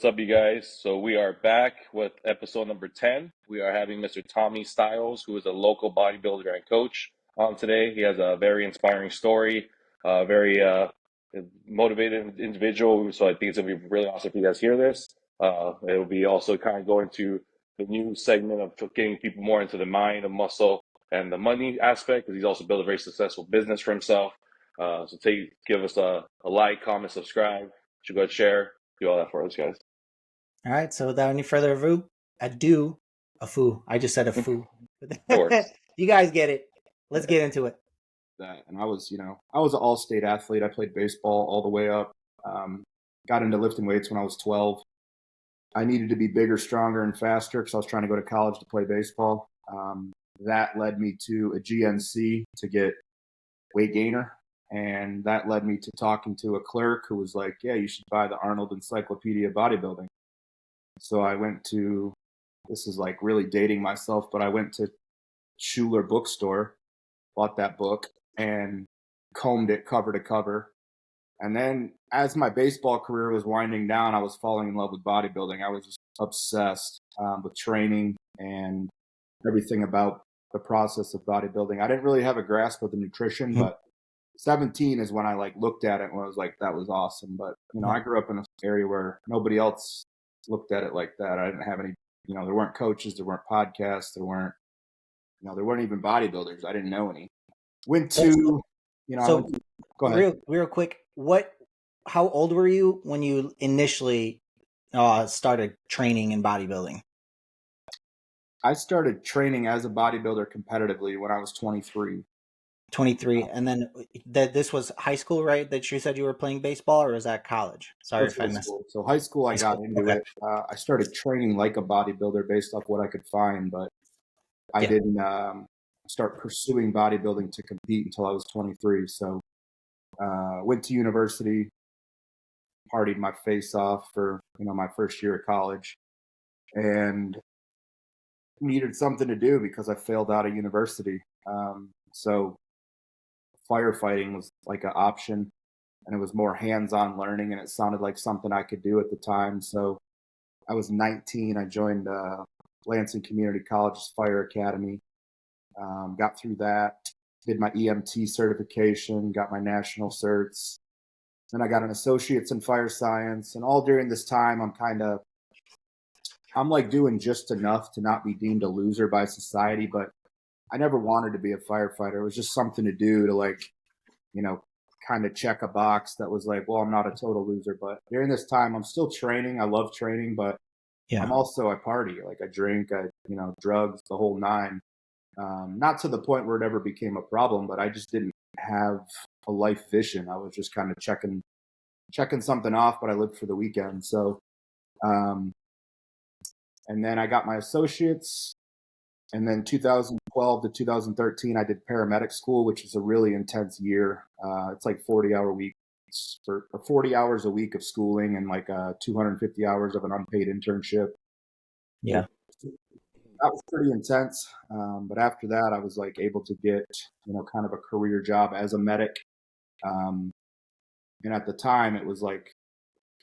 What's up, you guys? So we are back with episode number 10. We are having Mr. Tommy Stiles, who is a local bodybuilder and coach, on today. He has a very inspiring story, very motivated individual. So I think it's going to be really awesome if you guys hear this. It'll be also kind of going to the new segment of getting people more into the mind, the muscle, and the money aspect, because he's also built a very successful business for himself. So give us a like, comment, subscribe. Should go ahead, share, do all that for us, guys. All right. So without any further ado, I just said a foo. Of course. You guys get it. Let's get into it. And I was an all-state athlete. I played baseball all the way up. Got into lifting weights when I was 12. I needed to be bigger, stronger, and faster because I was trying to go to college to play baseball. That led me to a GNC to get weight gainer. And that led me to talking to a clerk who was like, yeah, you should buy the Arnold Encyclopedia of Bodybuilding. So I went to, this is like really dating myself, but I went to Schuler bookstore, bought that book, and combed it cover to cover. And then as my baseball career was winding down, I was falling in love with bodybuilding. I was just obsessed with training and everything about the process of bodybuilding. I didn't really have a grasp of the nutrition, but 17 is when I like looked at it and I was like, that was awesome. But, I grew up in an area where nobody else looked at it like that. I didn't have any, there weren't coaches, there weren't podcasts, there weren't even bodybuilders. I didn't know any. Go ahead. Real quick, how old were you when you initially started training in bodybuilding? I started training as a bodybuilder competitively when I was 23. 23, and then this was high school, right? That you said you were playing baseball, or is that college? Sorry if I missed. So high school, I got into it. I started training like a bodybuilder based off what I could find, but I didn't start pursuing bodybuilding to compete until I was 23. So went to university, partied my face off for my first year of college, and needed something to do because I failed out of university. So firefighting was like an option, and it was more hands-on learning, and it sounded like something I could do at the time. So I was 19. I joined Lansing Community College's Fire Academy, got through that, did my EMT certification, got my national certs. Then I got an associate's in fire science, and all during this time, I'm like doing just enough to not be deemed a loser by society, but I never wanted to be a firefighter. It was just something to do to kind of check a box that was like, well, I'm not a total loser. But during this time, I'm still training. I love training, but I'm also a party. Like I drink, drugs, the whole nine. Not to the point where it ever became a problem, but I just didn't have a life vision. I was just kind of checking something off, but I lived for the weekend. So, and then I got my associates. And then 2012 to 2013, I did paramedic school, which is a really intense year. It's like 40-hour weeks for 40 hours a week of schooling and like 250 hours of an unpaid internship. Yeah, that was pretty intense. But after that, I was like able to get kind of a career job as a medic. And at the time, it was like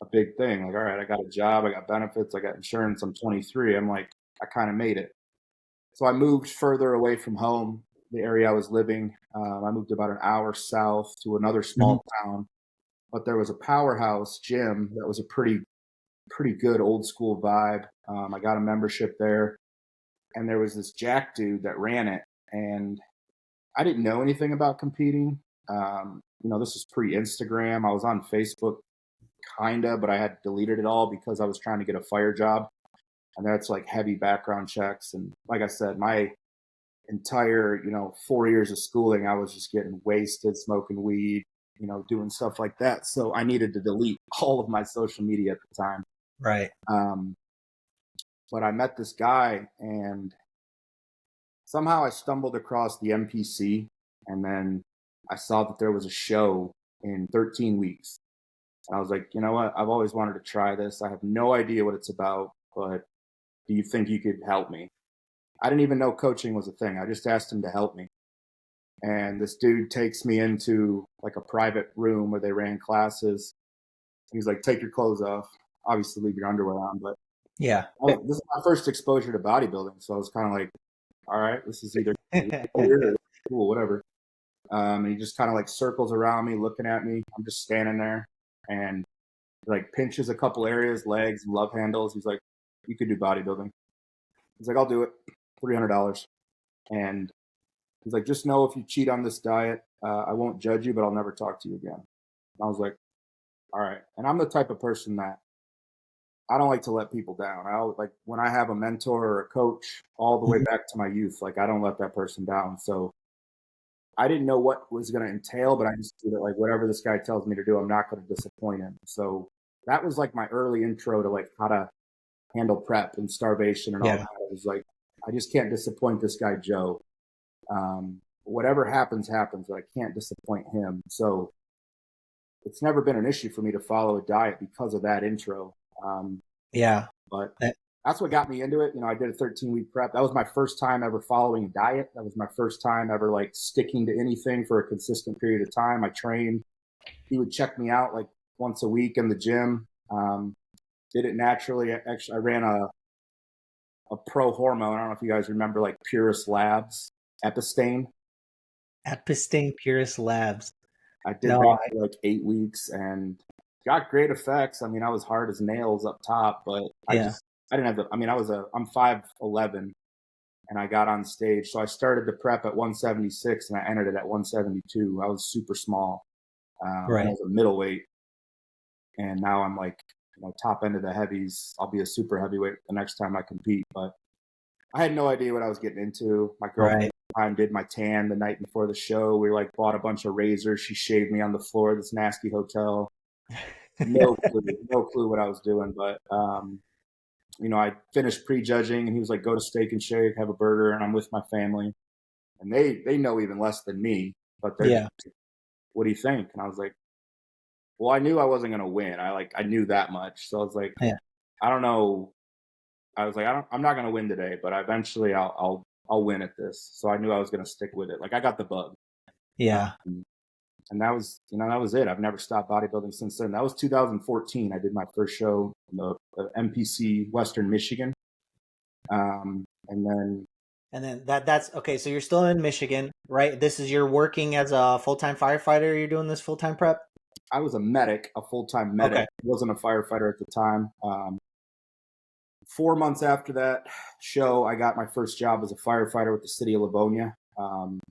a big thing. Like, all right, I got a job, I got benefits, I got insurance. I'm 23. I'm like, I kind of made it. So I moved further away from home, the area I was living. I moved about an hour south to another small town, but there was a powerhouse gym that was a pretty good old school vibe. I got a membership there, and there was this jack dude that ran it, and I didn't know anything about competing. This was pre-Instagram. I was on Facebook, kinda, but I had deleted it all because I was trying to get a fire job. And that's like heavy background checks. And like I said, my entire, 4 years of schooling, I was just getting wasted, smoking weed, doing stuff like that. So I needed to delete all of my social media at the time. Right. But I met this guy, and somehow I stumbled across the MPC, and then I saw that there was a show in 13 weeks. And I was like, you know what? I've always wanted to try this. I have no idea what it's about, but do you think you could help me? I didn't even know coaching was a thing. I just asked him to help me. And this dude takes me into like a private room where they ran classes. He's like, take your clothes off. obviously leave your underwear on, but Yeah. this is my first exposure to bodybuilding. So I was kind of like, all right, this is either weird or cool, whatever. And he just kind of like circles around me, looking at me. I'm just standing there and like pinches a couple areas, legs, love handles. He's like, you could do bodybuilding. He's like, I'll do it, $300. And he's like, just know if you cheat on this diet, I won't judge you, but I'll never talk to you again. And I was like, all right. And I'm the type of person that I don't like to let people down. Like when I have a mentor or a coach all the way back to my youth, like I don't let that person down. So I didn't know what was going to entail, but I just knew that like whatever this guy tells me to do, I'm not going to disappoint him. So that was like my early intro to like how to handle prep and starvation and all that. It was like, I just can't disappoint this guy, Joe. Whatever happens, happens, but I can't disappoint him. So it's never been an issue for me to follow a diet because of that intro. But that's what got me into it. You know, I did a 13-week prep. That was my first time ever following a diet. That was my first time ever like sticking to anything for a consistent period of time. I trained. He would check me out like once a week in the gym. Did it naturally. I ran a pro hormone. I don't know if you guys remember like Purist Labs, Epistane. Purist Labs. I did that for like 8 weeks and got great effects. I mean, I was hard as nails up top, but I didn't have I'm 5'11" and I got on stage. So I started the prep at 176 and I entered it at 172. I was super small. I was a middleweight. And now I'm like, you know, top end of the heavies. I'll be a super heavyweight the next time I compete. But I had no idea what I was getting into. My girlfriend at the time did my tan the night before the show. We like bought a bunch of razors. She shaved me on the floor of this nasty hotel. No clue what I was doing. But, you know, I finished prejudging and he was like, go to Steak and Shake, have a burger. And I'm with my family. And they know even less than me. But they're like, what do you think? And I was like, well, I knew I wasn't going to win. I knew that much. So I was like, I don't know. I was like, I'm not going to win today, but eventually I'll win at this. So I knew I was going to stick with it. Like I got the bug. And that was it. I've never stopped bodybuilding since then. That was 2014. I did my first show in the MPC Western Michigan. And then that's okay. So you're still in Michigan, right? This is you're working as a full-time firefighter. You're doing this full-time prep. I was a medic, a full-time medic. Okay. I wasn't a firefighter at the time. 4 months after that show, I got my first job as a firefighter with the city of Livonia.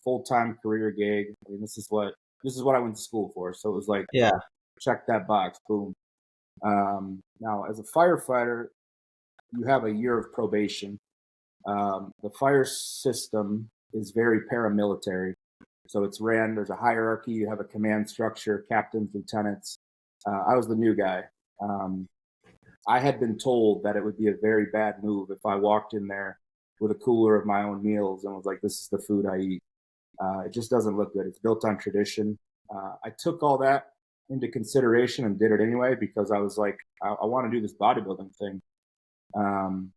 Full-time career gig. I mean, this is what I went to school for. So it was like, check that box, boom. Now, as a firefighter, you have a year of probation. The fire system is very paramilitary. So it's ran, there's a hierarchy, you have a command structure, captains, lieutenants. I was the new guy. I had been told that it would be a very bad move if I walked in there with a cooler of my own meals and was like, this is the food I eat. It just doesn't look good. It's built on tradition. I took all that into consideration and did it anyway because I was like, I want to do this bodybuilding thing. And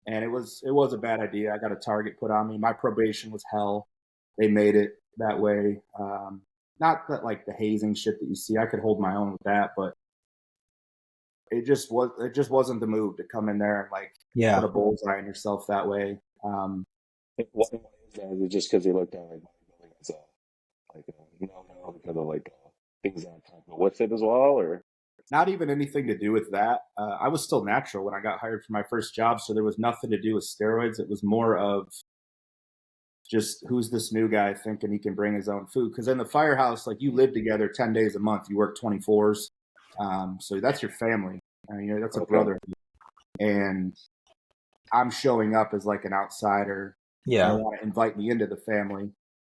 it was a bad idea. I got a target put on me. My probation was hell. They made it that way. Not that like the hazing shit that you see. I could hold my own with that, but it just wasn't the move to come in there and like put a bullseye on yourself that way. Why is that? Is it just because they looked at like bodybuilding as no because of like things that kind of go with it as well, or not even anything to do with that. I was still natural when I got hired for my first job, so there was nothing to do with steroids. It was more of just who's this new guy thinking he can bring his own food? Because in the firehouse, like you live together 10 days a month, you work 24s, so that's your family. I mean, that's a brotherhood, and I'm showing up as like an outsider. They want to invite me into the family,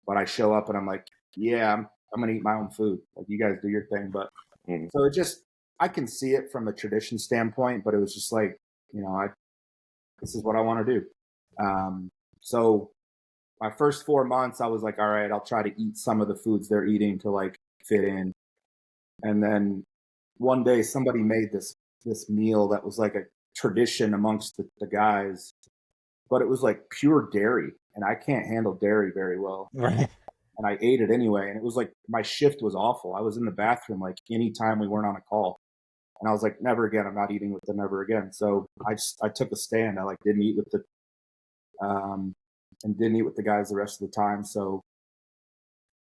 but I show up and I'm like, I'm gonna eat my own food. Like you guys do your thing, but so it just. I can see it from a tradition standpoint, but it was just like, you know, this is what I want to do. So my first 4 months, I was like, all right, I'll try to eat some of the foods they're eating to like fit in. And then one day somebody made this meal that was like a tradition amongst the guys, but it was like pure dairy. And I can't handle dairy very well. Right. And I ate it anyway. And it was like, my shift was awful. I was in the bathroom like anytime we weren't on a call. And I was like, never again. I'm not eating with them ever again. So I took a stand. I like didn't eat with and didn't eat with the guys the rest of the time. So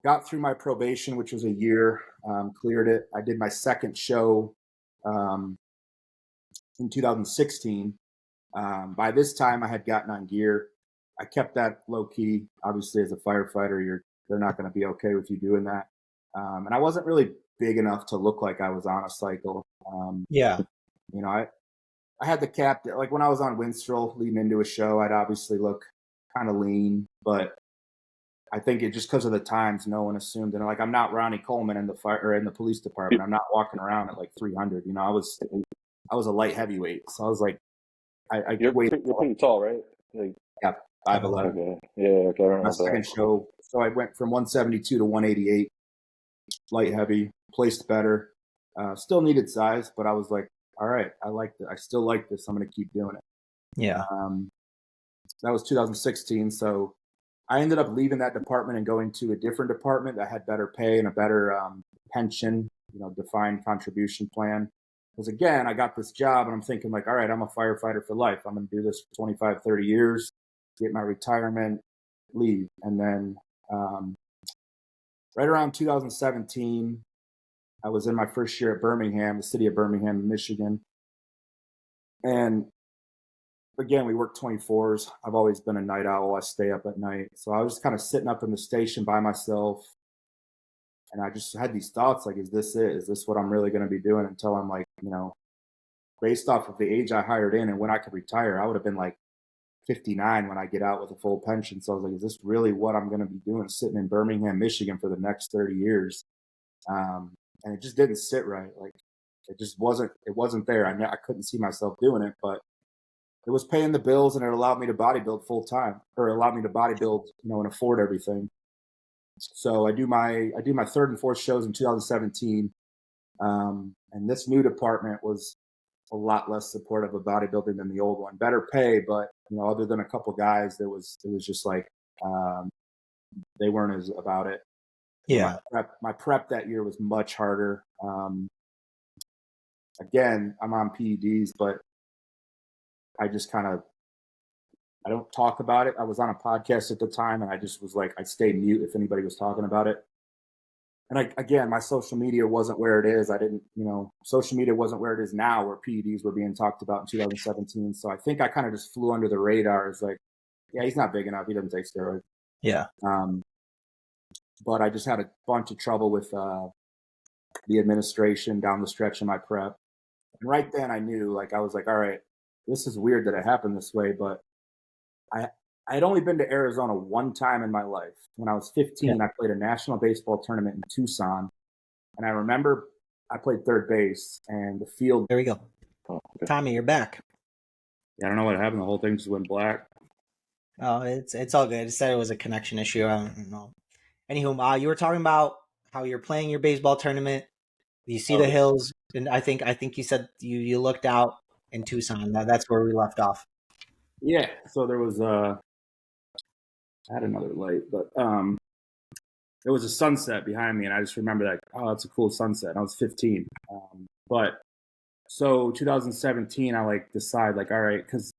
got through my probation, which was a year, cleared it. I did my second show um, in 2016. By this time, I had gotten on gear. I kept that low key. Obviously, as a firefighter, they're not going to be okay with you doing that. And I wasn't really big enough to look like I was on a cycle. Yeah. You know, I had the cap, like when I was on Winstrel leading into a show, I'd obviously look kind of lean, but I think it just because of the times, no one assumed. And like, I'm not Ronnie Coleman in the fire or in the police department. I'm not walking around at like 300. You know, I was a light heavyweight, so I was like, I You're weighed you're pretty tall, right? Like, yeah, 5'11". okay, yeah, okay, I My remember that. second show, so I went from 172 to 188, light heavy, placed better. Still needed size, but I was like, all right, I like this. I still like this. I'm going to keep doing it. Yeah. That was 2016. So I ended up leaving that department and going to a different department that had better pay and a better pension, defined contribution plan. Because again, I got this job and I'm thinking like, all right, I'm a firefighter for life. I'm going to do this for 25, 30 years, get my retirement, leave. And then right around 2017, I was in my first year at Birmingham, the city of Birmingham, Michigan. And again, we work 24s. I've always been a night owl. I stay up at night. So I was just kind of sitting up in the station by myself. And I just had these thoughts like, is this it? Is this what I'm really going to be doing until I'm like, based off of the age I hired in and when I could retire, I would have been like 59 when I get out with a full pension. So I was like, is this really what I'm going to be doing sitting in Birmingham, Michigan for the next 30 years? And it just didn't sit right. Like it wasn't there. I couldn't see myself doing it, but it was paying the bills and it allowed me to bodybuild full time or allowed me to bodybuild, and afford everything. So I do my third and fourth shows in 2017. And this new department was a lot less supportive of bodybuilding than the old one. Better pay, but other than a couple guys, it was just like they weren't as about it. Yeah. My prep that year was much harder. Again, I'm on PEDs, but I just I don't talk about it. I was on a podcast at the time and I just was like, I'd stay mute if anybody was talking about it. And again, my social media wasn't where it is. I didn't, social media wasn't where it is now where PEDs were being talked about in 2017. So I think I kind of just flew under the radar as like, yeah, he's not big enough. He doesn't take steroids. Yeah. But I just had a bunch of trouble with the administration down the stretch of my prep. And right then I knew, like, I was like, all right, this is weird that it happened this way, but I had only been to Arizona one time in my life. When I was 15, I played a national baseball tournament in Tucson. And I remember I played third base and the field. There we go. Oh, okay. Tommy, you're back. Yeah, I don't know what happened. The whole thing just went black. Oh, it's all good. It said it was a connection issue. I don't know. Anywho, you were talking about how you're playing your baseball tournament. You see the hills, and I think you said you looked out in Tucson. That's where we left off. Yeah. So there was I had another light, but there was a sunset behind me, and I just remember that. Oh, it's a cool sunset. And I was 15, but so 2017, I decide all right, because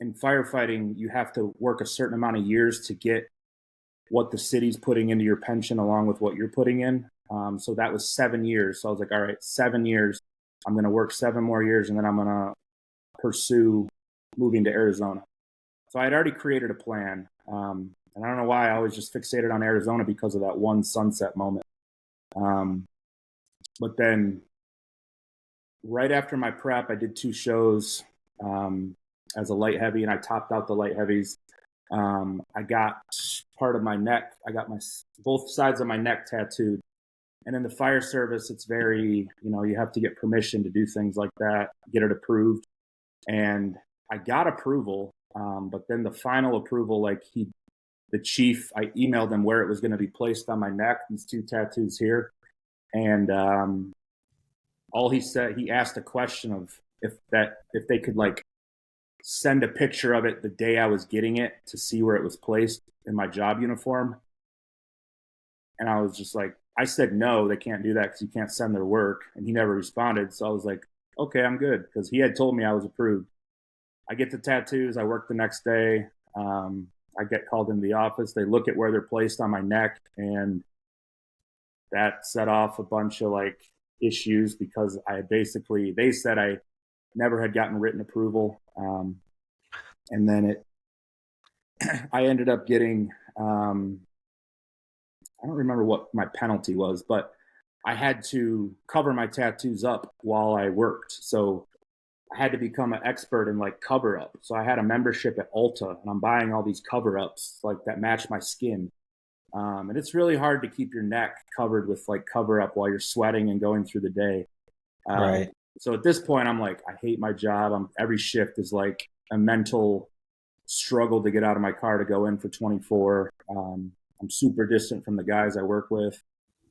in firefighting you have to work a certain amount of years to get what the city's putting into your pension along with what you're putting in. So that was 7 years. So I was like, all right, 7 years. I'm going to work 7 more years, and then I'm going to pursue moving to Arizona. So I had already created a plan. And I don't know why I was just fixated on Arizona because of that one sunset moment. But then right after my prep, I did 2 shows as a light heavy, and I topped out the light heavies. I got part of my neck. I got both sides of my neck tattooed. And in the fire service, it's very, you have to get permission to do things like that, get it approved. And I got approval, but then the final approval, the chief, I emailed him where it was going to be placed on my neck, these 2 tattoos here. And all he said, he asked a question of if they could send a picture of it the day I was getting it to see where it was placed in my job uniform. And I was just like, I said, no, they can't do that because you can't send their work. And he never responded. So I was like, okay, I'm good, because he had told me I was approved. I get the tattoos. I work the next day. I get called into the office. They look at where they're placed on my neck, and that set off a bunch of like issues because they said I never had gotten written approval. And then I ended up getting, I don't remember what my penalty was, but I had to cover my tattoos up while I worked. So I had to become an expert in like cover up. So I had a membership at Ulta, and I'm buying all these cover ups like that match my skin. And it's really hard to keep your neck covered with like cover up while you're sweating and going through the day. Right. So at this point, I'm like, I hate my job. Every shift is like a mental struggle to get out of my car to go in for 24. I'm super distant from the guys I work with.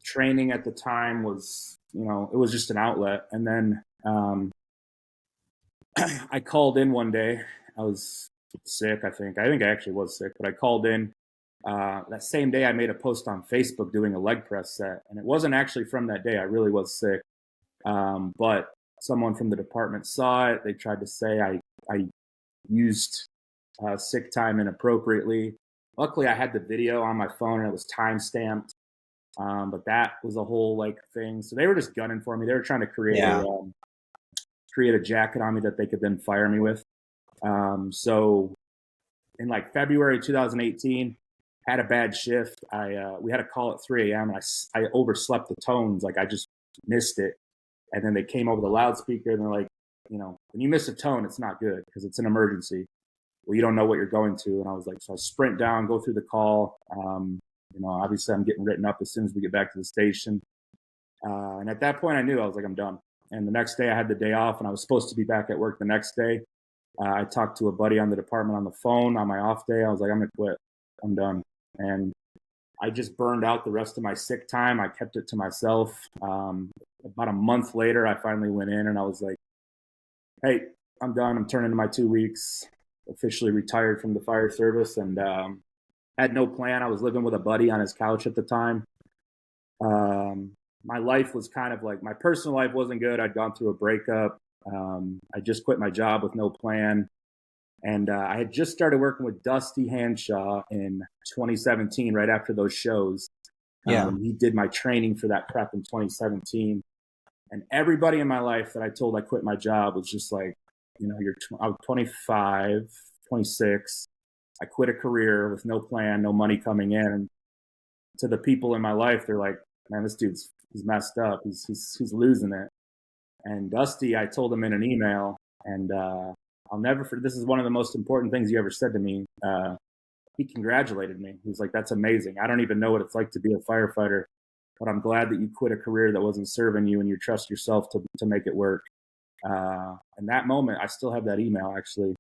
Training at the time was, it was just an outlet. And then I called in one day. I was sick, I think. I think I actually was sick, but I called in. That same day, I made a post on Facebook doing a leg press set. And it wasn't actually from that day. I really was sick. But someone from the department saw it. They tried to say I used sick time inappropriately. Luckily, I had the video on my phone and it was time stamped. But that was a whole like thing. So they were just gunning for me. They were trying to create a jacket on me that they could then fire me with. So in like February 2018, had a bad shift. We had a call at 3 a.m. and I overslept the tones. Like I just missed it. And then they came over the loudspeaker and they're like, when you miss a tone, it's not good because it's an emergency. Well, you don't know what you're going to. And I was like, so I sprint down, go through the call. Obviously I'm getting written up as soon as we get back to the station. And at that point I knew, I was like, I'm done. And the next day I had the day off and I was supposed to be back at work the next day. I talked to a buddy on the department on the phone on my off day. I was like, I'm going to quit. I'm done. And I just burned out the rest of my sick time. I kept it to myself. About a month later, I finally went in and I was like, hey, I'm done. I'm turning to my 2 weeks, officially retired from the fire service, and had no plan. I was living with a buddy on his couch at the time. My life was kind of like, my personal life wasn't good. I'd gone through a breakup. I just quit my job with no plan. And I had just started working with Dusty Hanshaw in 2017, right after those shows. Yeah. He did my training for that prep in 2017. And everybody in my life that I told I quit my job was just like, I was 25, 26. I quit a career with no plan, no money coming in. And to the people in my life, they're like, man, this dude's he's messed up. He's losing it. And Dusty, I told him in an email, and I'll never forget. This is one of the most important things you ever said to me. He congratulated me. He was like, that's amazing. I don't even know what it's like to be a firefighter, but I'm glad that you quit a career that wasn't serving you and you trust yourself to make it work. In that moment, I still have that email actually.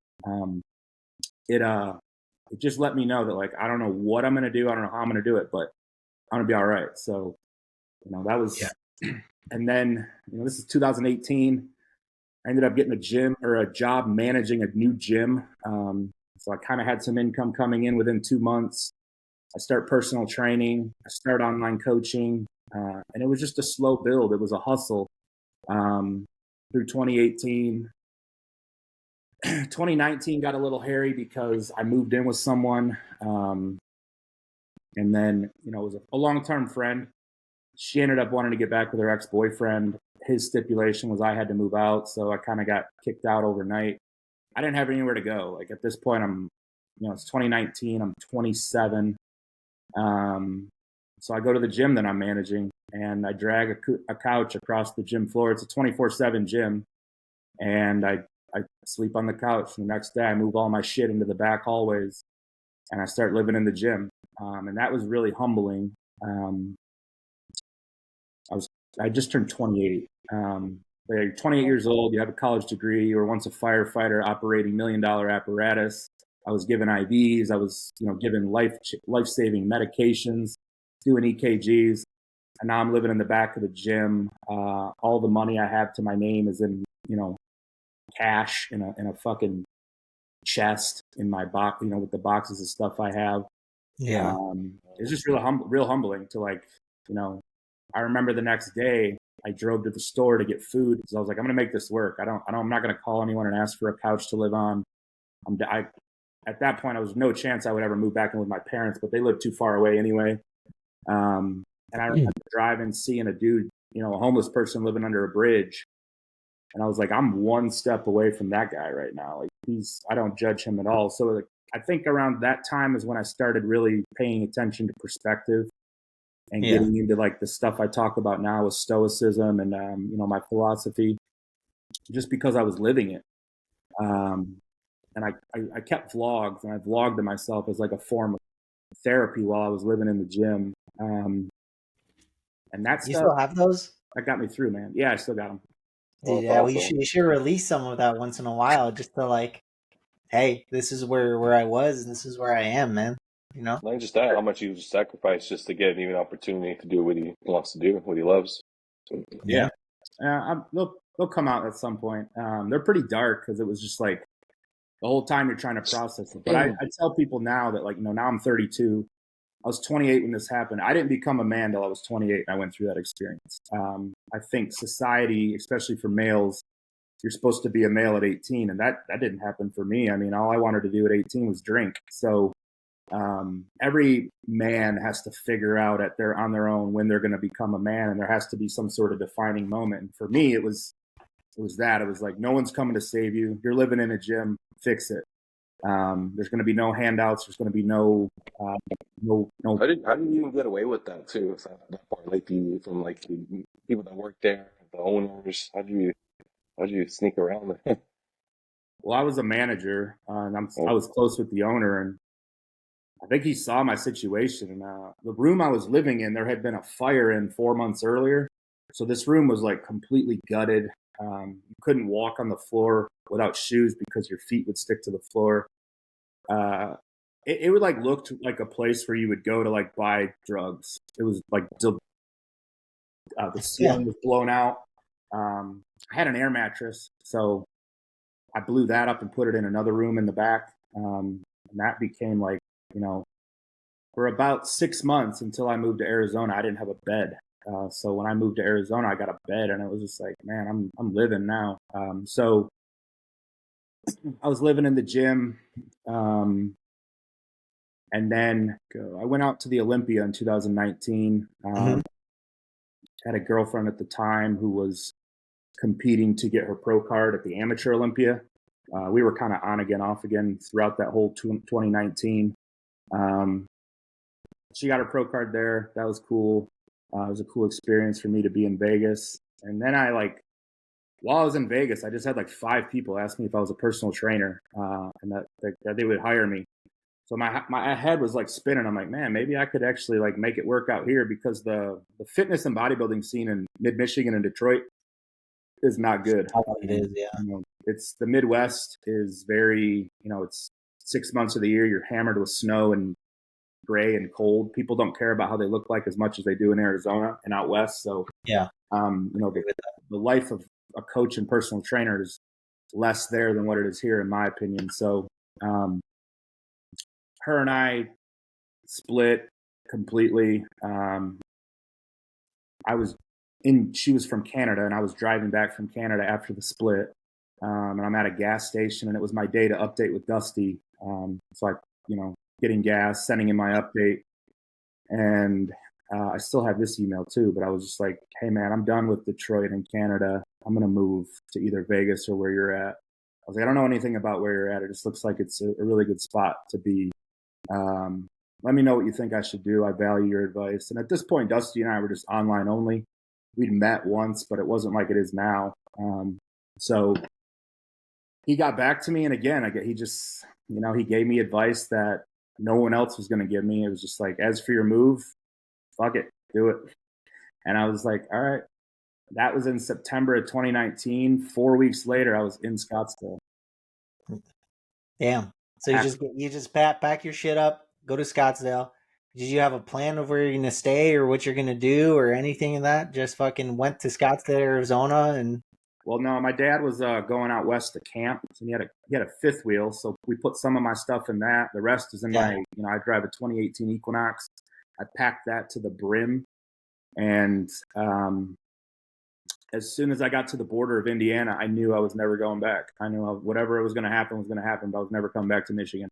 It just let me know that like, I don't know what I'm going to do. I don't know how I'm going to do it, but I'm going to be all right. So, that was, and then, this is 2018. I ended up getting a job managing a new gym. So I kind of had some income coming in within 2 months. I start personal training. I start online coaching. And it was just a slow build. It was a hustle through 2018. 2019 got a little hairy because I moved in with someone. And then, it was a long-term friend. She ended up wanting to get back with her ex-boyfriend. His stipulation was I had to move out. So I kind of got kicked out overnight. I didn't have anywhere to go. Like at this point, it's 2019. I'm 27. So I go to the gym that I'm managing and I drag a couch across the gym floor. It's a 24/7 gym. And I sleep on the couch. The next day I move all my shit into the back hallways and I start living in the gym. And that was really humbling. I just turned 28. You're 28 years old. You have a college degree. You were once a firefighter operating $1 million apparatus. I was given IVs. I was, given life-saving medications, doing EKGs. And now I'm living in the back of the gym. All the money I have to my name is in, cash in a fucking chest in my box, with the boxes of stuff I have. Yeah. It's just real humbling to like, I remember the next day I drove to the store to get food because I was like, I'm going to make this work. I'm not going to call anyone and ask for a couch to live on. At that point, I was no chance I would ever move back in with my parents, but they lived too far away anyway. And I remember driving, seeing a dude, a homeless person living under a bridge. And I was like, I'm one step away from that guy right now. Like I don't judge him at all. So like, I think around that time is when I started really paying attention to perspective and getting into like the stuff I talk about now with stoicism and, my philosophy, just because I was living it. And I kept vlogs, and I vlogged to myself as like a form of therapy while I was living in the gym. And that You stuff, still have those? that got me through, man. Yeah, I still got them. Well, Yeah, well, awesome. you should release some of that once in a while, just to like, hey, this is where I was, and this is where I am, man. Not just that, how much you sacrifice just to get even an opportunity to do what he wants to do, what he loves. Yeah. They'll come out at some point. They're pretty dark because it was just like the whole time you're trying to process it. But I tell people now that, like, now I'm 32. I was 28 when this happened. I didn't become a man till I was 28, and I went through that experience. I think society, especially for males, you're supposed to be a male at 18, and that didn't happen for me. I mean, all I wanted to do at 18 was drink. So every man has to figure out on their own when they're going to become a man, and there has to be some sort of defining moment. And for me, it was that. It was like, no one's coming to save you. You're living in a gym. Fix it. There's going to be no handouts. There's going to be no. How did you even get away with that too? That part, like from like the people that work there, the owners. How do you sneak around it? Well, I was a manager, and I was close with the owner, and I think he saw my situation. And the room I was living in, there had been a fire in 4 months earlier, so this room was like completely gutted. You couldn't walk on the floor without shoes because your feet would stick to the floor. It would like look like a place where you would go to like buy drugs. It was like the ceiling was blown out. I had an air mattress, so I blew that up and put it in another room in the back. And that became like, for about 6 months until I moved to Arizona, I didn't have a bed. So when I moved to Arizona, I got a bed, and it was just like, man, I'm living now. So I was living in the gym. And then I went out to the Olympia in 2019. Had a girlfriend at the time who was competing to get her pro card at the Amateur Olympia. We were kind of on again, off again throughout that whole 2019. She got her pro card there. That was cool. It was a cool experience for me to be in Vegas. And then while I was in Vegas, I just had like 5 people ask me if I was a personal trainer, and that they would hire me. So my head was like spinning. I'm like, man, maybe I could actually like make it work out here, because the fitness and bodybuilding scene in mid-Michigan and Detroit is not good. It is, yeah. It's the Midwest is very, it's 6 months of the year you're hammered with snow and gray and cold. People don't care about how they look like as much as they do in Arizona and out west. So the life of a coach and personal trainer is less there than what it is here, in my opinion. So her and I split completely. She was from Canada, and I was driving back from Canada after the split. And I'm at a gas station, and it was my day to update with Dusty. So I, getting gas, sending in my update. And I still have this email too, but I was just like, hey man, I'm done with Detroit and Canada. I'm going to move to either Vegas or where you're at. I was like, I don't know anything about where you're at. It just looks like it's a really good spot to be. Let me know what you think I should do. I value your advice. And at this point, Dusty and I were just online only. We'd met once, but it wasn't like it is now. So he got back to me, and again, he just, he gave me advice that no one else was going to give me. It was just like, as for your move, fuck it, do it. And I was like, all right. That was in September of 2019. 4 weeks later, I was in Scottsdale. Damn. So you just pack your shit up, go to Scottsdale. Did you have a plan of where you're gonna stay or what you're gonna do or anything of that? Just fucking went to Scottsdale, Arizona, and. Well, no, my dad was going out west to camp, and he had a fifth wheel, so we put some of my stuff in that. The rest is in my, I drive a 2018 Equinox. I packed that to the brim, and as soon as I got to the border of Indiana, I knew I was never going back. I knew whatever was going to happen, but I was never coming back to Michigan.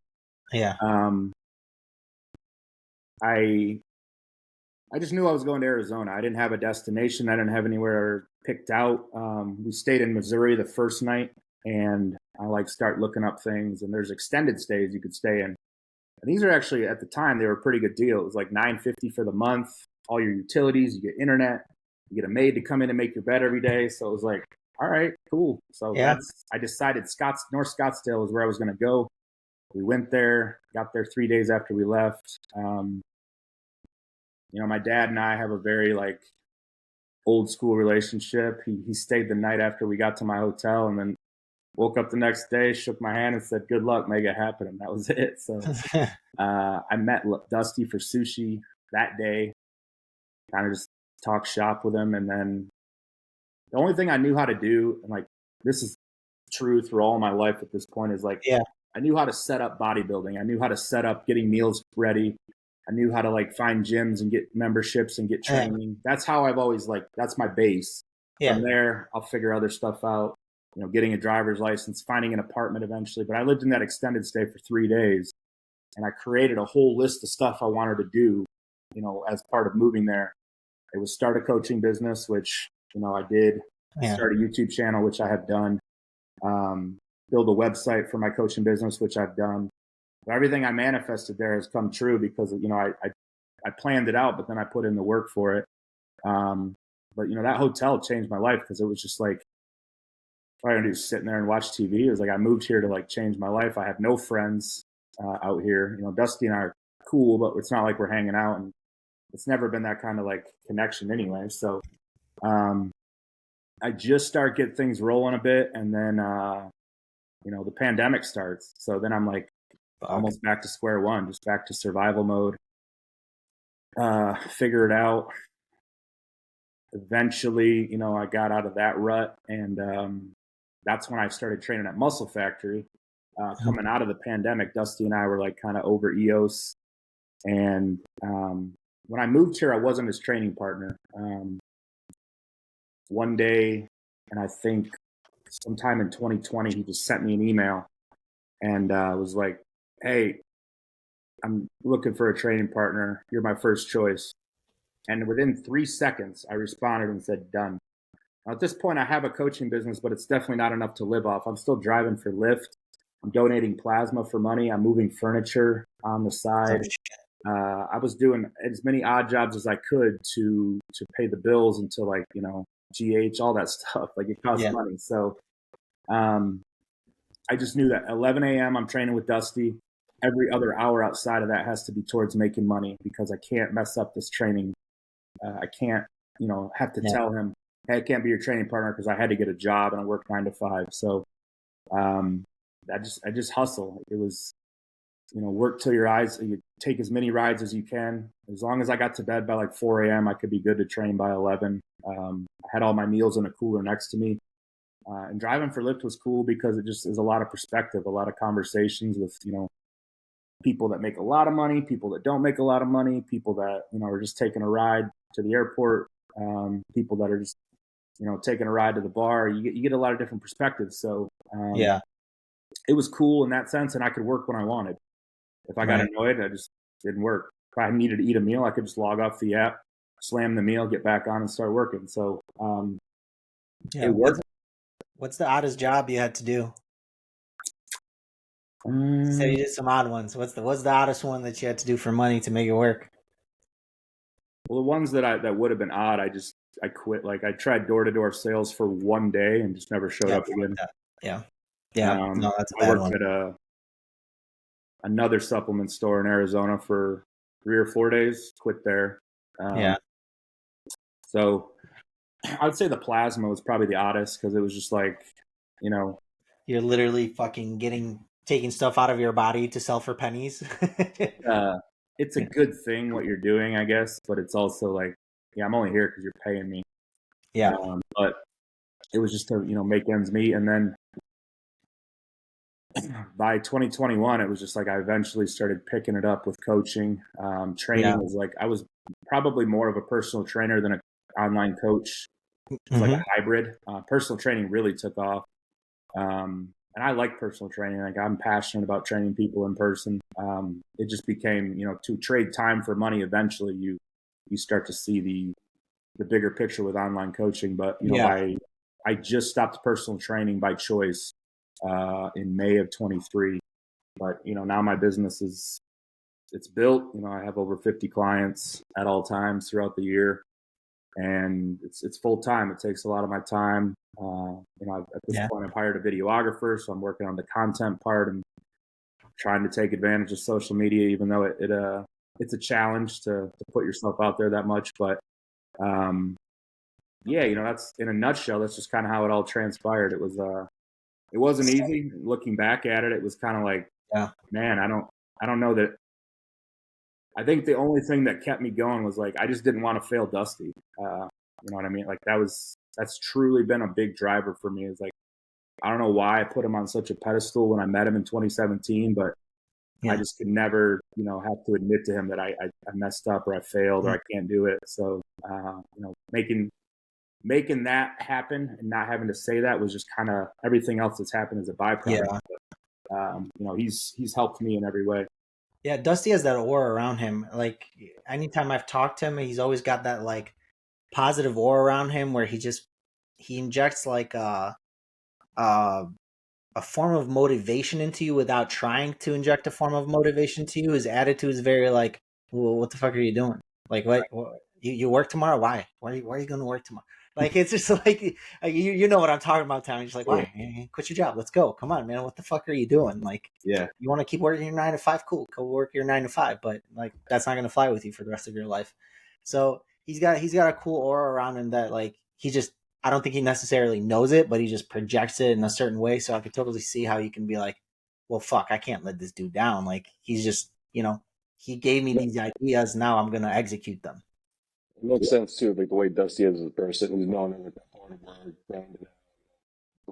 Yeah. I just knew I was going to Arizona. I didn't have a destination. I didn't have anywhere picked out. We stayed in Missouri the first night, and I start looking up things, and there's extended stays you could stay in. And these are actually, at the time, they were a pretty good deal. It was like $9.50 for the month, all your utilities, you get internet, you get a maid to come in and make your bed every day. So it was like, all right, cool. So I decided North Scottsdale was where I was going to go. We went there, got there 3 days after we left. My dad and I have a very old school relationship. He stayed the night after we got to my hotel, and then woke up the next day, shook my hand, and said, "Good luck, make it happen." And that was it. So I met Dusty for sushi that day, kind of just talked shop with him. And then the only thing I knew how to do, and this is true through all my life at this point, is I knew how to set up bodybuilding. I knew how to set up getting meals ready. I knew how to find gyms and get memberships and get training. That's how I've always that's my base. From there, I'll figure other stuff out. Getting a driver's license, finding an apartment eventually. But I lived in that extended stay for 3 days, and I created a whole list of stuff I wanted to do, as part of moving there. It was start a coaching business, which, I did. Start a YouTube channel, which I have done. Build a website for my coaching business, which I've done. But everything I manifested there has come true because, I planned it out, but then I put in the work for it. But that hotel changed my life because it was just all I had to do is sitting there and watch TV. It was I moved here to change my life. I have no friends out here. Dusty and I are cool, but it's not like we're hanging out, and it's never been that kind of connection anyway. So I just start getting things rolling a bit, and then the pandemic starts. So then I'm almost back to square one, just back to survival mode. Figure it out. Eventually, I got out of that rut, and that's when I started training at Muscle Factory. Coming out of the pandemic, Dusty and I were kind of over EOS. And when I moved here, I wasn't his training partner. One day, and I think sometime in 2020, he just sent me an email and was like, "Hey, I'm looking for a training partner. You're my first choice." And within 3 seconds, I responded and said, "Done." Now, at this point, I have a coaching business, but it's definitely not enough to live off. I'm still driving for Lyft. I'm donating plasma for money. I'm moving furniture on the side. I was doing as many odd jobs as I could to pay the bills until GH, all that stuff. It costs money. So I just knew that 11 a.m. I'm training with Dusty. Every other hour outside of that has to be towards making money because I can't mess up this training. I can't, have to tell him, "Hey, I can't be your training partner," because I had to get a job and I worked 9 to 5. So I just hustle. It was, work till your eyes, you take as many rides as you can. As long as I got to bed by 4 a.m., I could be good to train by 11. I had all my meals in a cooler next to me. And driving for Lyft was cool because it just is a lot of perspective, a lot of conversations with, people that make a lot of money, people that don't make a lot of money, people that, are just taking a ride to the airport, people that are just, taking a ride to the bar. You get a lot of different perspectives. So it was cool in that sense, and I could work when I wanted. If I got annoyed, I just didn't work. If I needed to eat a meal, I could just log off the app, slam the meal, get back on, and start working. So it worked. What's the oddest job you had to do? So you did some odd ones. What's the oddest one that you had to do for money to make it work? Well, the ones that would have been odd, I quit. I tried door-to-door sales for 1 day and just never showed up again. Yeah. No, that's a bad I worked one. at another supplement store in Arizona for 3 or 4 days. Quit there. So I'd say the plasma was probably the oddest because it was just you're literally fucking taking stuff out of your body to sell for pennies. It's a good thing what you're doing, I guess, but it's also I'm only here because you're paying me. But it was just to make ends meet, and then by 2021, it was just I eventually started picking it up with coaching. Training was I was probably more of a personal trainer than an online coach. It's like a hybrid. Personal training really took off. And I like personal training. Like I'm passionate about training people in person. It just became, to trade time for money. Eventually, you start to see the bigger picture with online coaching. But I just stopped personal training by choice in May of 23. But now my business it's built. I have over 50 clients at all times throughout the year, and it's full time. It takes a lot of my time. At this point, I've hired a videographer, so I'm working on the content part and trying to take advantage of social media, even though it's a challenge to put yourself out there that much. But that's in a nutshell. That's just kind of how it all transpired. It wasn't easy. Looking back at it, it was kind of like, man, I don't know that. I think the only thing that kept me going was like I just didn't want to fail Dusty. You know what I mean? Like that's truly been a big driver for me. Is like I don't know why I put him on such a pedestal when I met him in 2017, but I just could never, have to admit to him that I messed up or I failed or I can't do it. So making that happen and not having to say that was just kind of everything else that's happened as a byproduct. But, he's helped me in every way. Yeah, Dusty has that aura around him. Like anytime I've talked to him, he's always got that like positive aura around him where he injects like a form of motivation into you without trying to inject a form of motivation to you. His attitude is very like, well, what the fuck are you doing? Like, what you work tomorrow? Why? Why are you going to work tomorrow? Like, it's just like you know what I'm talking about, Tommy. Just like, why? Quit your job. Let's go. Come on, man. What the fuck are you doing? Like, you want to keep working your 9 to 5? Cool. Go work your 9 to 5. But like, that's not going to fly with you for the rest of your life. So he's got a cool aura around him that like I don't think he necessarily knows it, but he just projects it in a certain way. So I could totally see how you can be like, well, fuck, I can't let this dude down. Like he's just, he gave me these ideas. Now I'm going to execute them. It makes sense too, like the way Dusty is as a person. He's known as a hard work,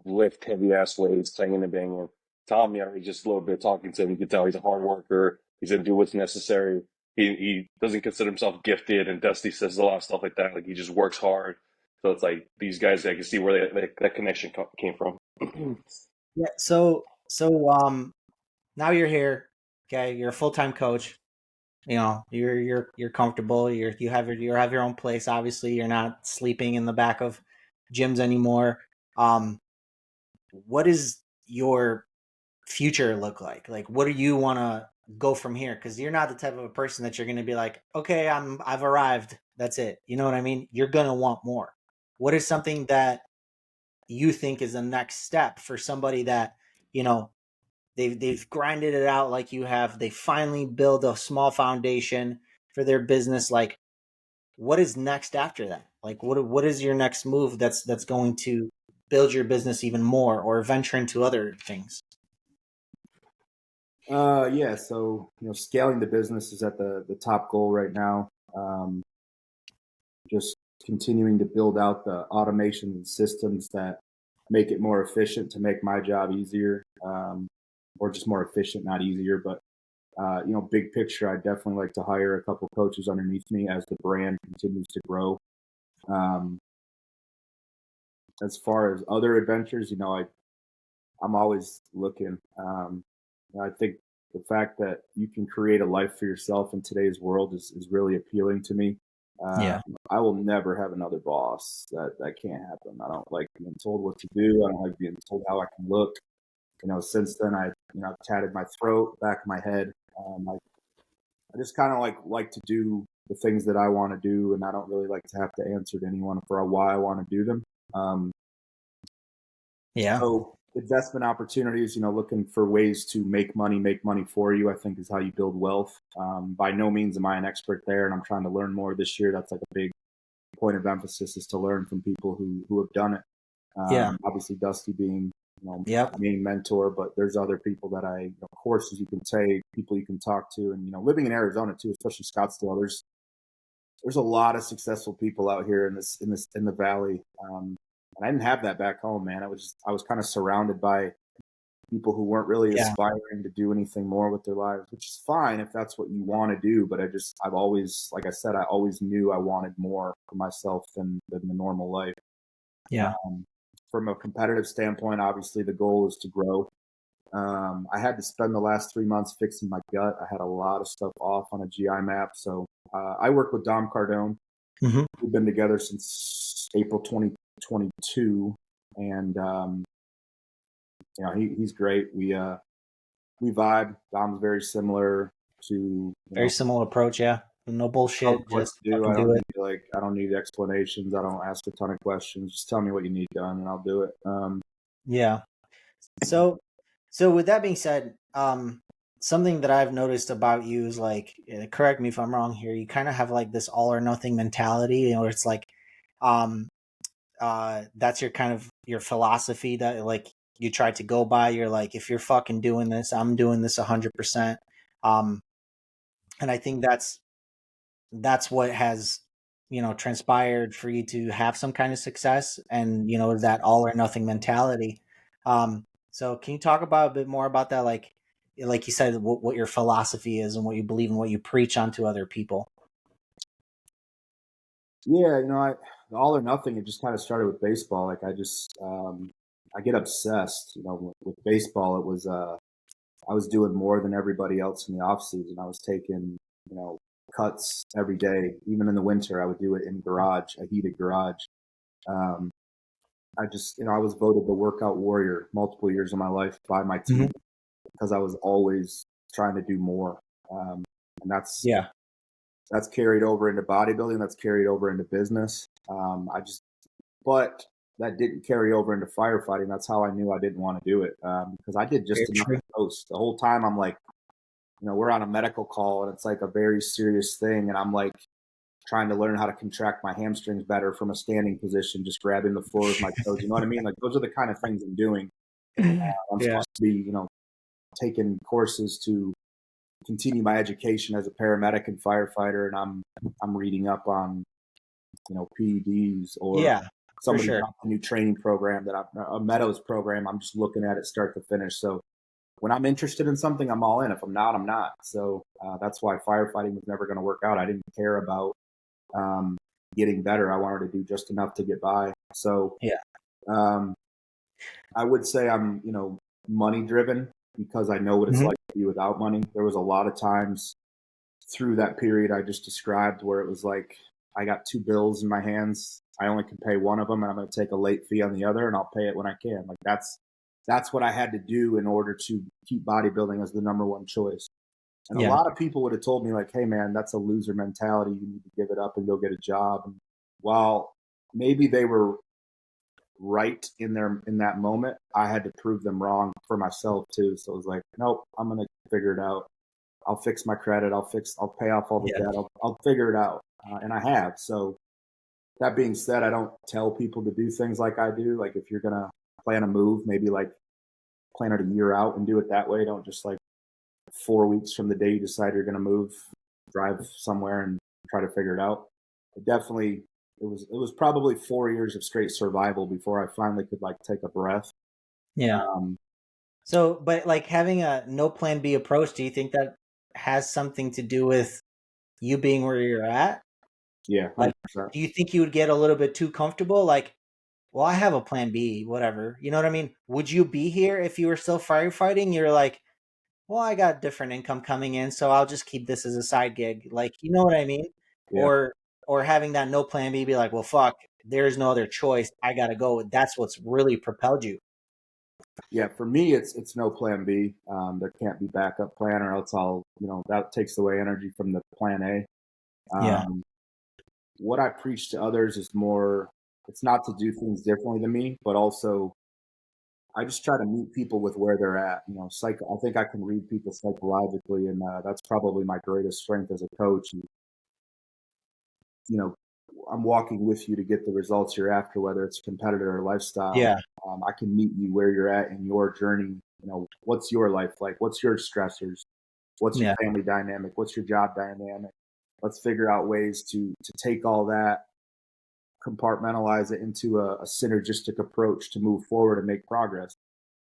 lift heavy ass weights, singing and banging. Tommy, already just a little bit talking to him, you can tell he's a hard worker. He's gonna do what's necessary. He doesn't consider himself gifted, and Dusty says a lot of stuff like that. Like he just works hard. So it's like these guys, I can see where that connection came from. Yeah. So now you're here. Okay, you're a full-time coach. You're comfortable. You have your own place. Obviously, you're not sleeping in the back of gyms anymore. What does your future look like? Like, what do you want to go from here? Because you're not the type of a person that you're going to be like, okay, I've arrived. That's it. You know what I mean? You're going to want more. What is something that you think is the next step for somebody that, they've grinded it out like you have. They finally build a small foundation for their business. Like, what is next after that? Like, what is your next move that's going to build your business even more or venture into other things? So scaling the business is at the top goal right now. Just continuing to build out the automation and systems that make it more efficient to make my job easier, or just more efficient, not easier. But big picture, I'd definitely like to hire a couple coaches underneath me as the brand continues to grow. As far as other adventures, I'm always looking. I think the fact that you can create a life for yourself in today's world is really appealing to me. I will never have another boss. That can't happen. I don't like being told what to do. I don't like being told how I can look. Since then I've tatted my throat, back of my head. I just kind of like to do the things that I want to do, and I don't really like to have to answer to anyone for why I want to do them. So investment opportunities, looking for ways to make money for you, I think is how you build wealth. By no means am I an expert there, and I'm trying to learn more this year. That's like a big point of emphasis, is to learn from people who have done it. Obviously Dusty being main mentor, but there's other people that courses you can take, people you can talk to, and living in Arizona too, especially Scottsdale, there's a lot of successful people out here in the valley. And I didn't have that back home, man. I was kind of surrounded by people who weren't really aspiring to do anything more with their lives, which is fine if that's what you want to do. But I've always, like I said, I always knew I wanted more for myself than the normal life. Yeah. From a competitive standpoint, obviously the goal is to grow. I had to spend the last 3 months fixing my gut. I had a lot of stuff off on a GI map. So I work with Dom Cardone. Mm-hmm. We've been together since April 2022, and he's great. We vibe. Dom's very similar to Very similar approach. Yeah. No tell me bullshit. what Just to do. fucking do it. I don't need explanations. I don't ask a ton of questions. Just tell me what you need done, and I'll do it. Yeah. So with that being said, something that I've noticed about you is like, correct me if I'm wrong here. You kind of have like this all or nothing mentality. You know, it's like, um, that's your kind of your philosophy that like you try to go by. You're like, if you're fucking doing this, I'm doing this 100%. Um, and I think that's what has transpired for you to have some kind of success, and that all or nothing mentality. So can you talk about a bit more about that, like you said, what your philosophy is and what you believe and what you preach onto other people? Yeah, the all or nothing. It just kind of started with baseball. Like I get obsessed. With baseball, it was I was doing more than everybody else in the off season. I was taking cuts every day, even in the winter. I would do it in garage, a heated garage. Um, I just I was voted the workout warrior multiple years of my life by my team Mm-hmm. because I was always trying to do more, and Yeah. that's carried over into bodybuilding. That's carried over into business. But that didn't carry over into firefighting. That's how I knew I didn't want to do it because I did Very just enough true. to post. The whole time I'm like, we're on a medical call and it's like a very serious thing. And I'm like trying to learn how to contract my hamstrings better from a standing position, just grabbing the floor with my toes. You know what I mean? Like those are the kind of things I'm doing. I'm Yeah. supposed to be, taking courses to continue my education as a paramedic and firefighter. And I'm reading up on, PEDs or Yeah, for somebody sure. got a new training program a Meadows program. I'm just looking at it start to finish. So when I'm interested in something, I'm all in. If I'm not, I'm not. So that's why firefighting was never going to work out. I didn't care about um, getting better. I wanted to do just enough to get by. So Yeah. um, I would say I'm, money driven because I know what it's Mm-hmm. like to be without money. There was a lot of times through that period I just described where it was like I got two bills in my hands. I only can pay one of them, and I'm going to take a late fee on the other, and I'll pay it when I can. Like that's what I had to do in order to keep bodybuilding as the number one choice. And a Yeah. lot of people would have told me like, "Hey, man, that's a loser mentality. You need to give it up and go get a job." And while maybe they were right in that moment, I had to prove them wrong for myself too. So it was like, nope, I'm gonna figure it out. I'll fix my credit. I'll pay off all the Yeah. debt. I'll figure it out, and I have. So that being said, I don't tell people to do things like I do. Like if you're gonna plan a move, maybe like plan it a year out and do it that way. Don't just like 4 weeks from the day you decide you're gonna move, drive somewhere and try to figure it out. It was probably 4 years of straight survival before I finally could like take a breath. Yeah. Um, So, but like having a no plan B approach, do you think that has something to do with you being where you're at? yeah, Like, 100%. do you think you would get a little bit too comfortable? Like, well, I have a plan B, whatever. You know what I mean? Would you be here if you were still firefighting? You're like, well, I got different income coming in, so I'll just keep this as a side gig. Like, you know what I mean? Yeah, Or having that no plan B, be like, well, fuck, there's no other choice. I gotta go. That's what's really propelled you. yeah. For me, it's no plan B. There can't be backup plan, or else that takes away energy from the plan A. Yeah. What I preach to others is more. It's not to do things differently than me, but also I just try to meet people with where they're at. I think I can read people psychologically, and that's probably my greatest strength as a coach. You know, I'm walking with you to get the results you're after, whether it's competitor or lifestyle. Yeah. I can meet you where you're at in your journey. What's your life like? What's your stressors? What's your Yeah. family dynamic? What's your job dynamic? Let's figure out ways to take all that, compartmentalize it into a synergistic approach to move forward and make progress.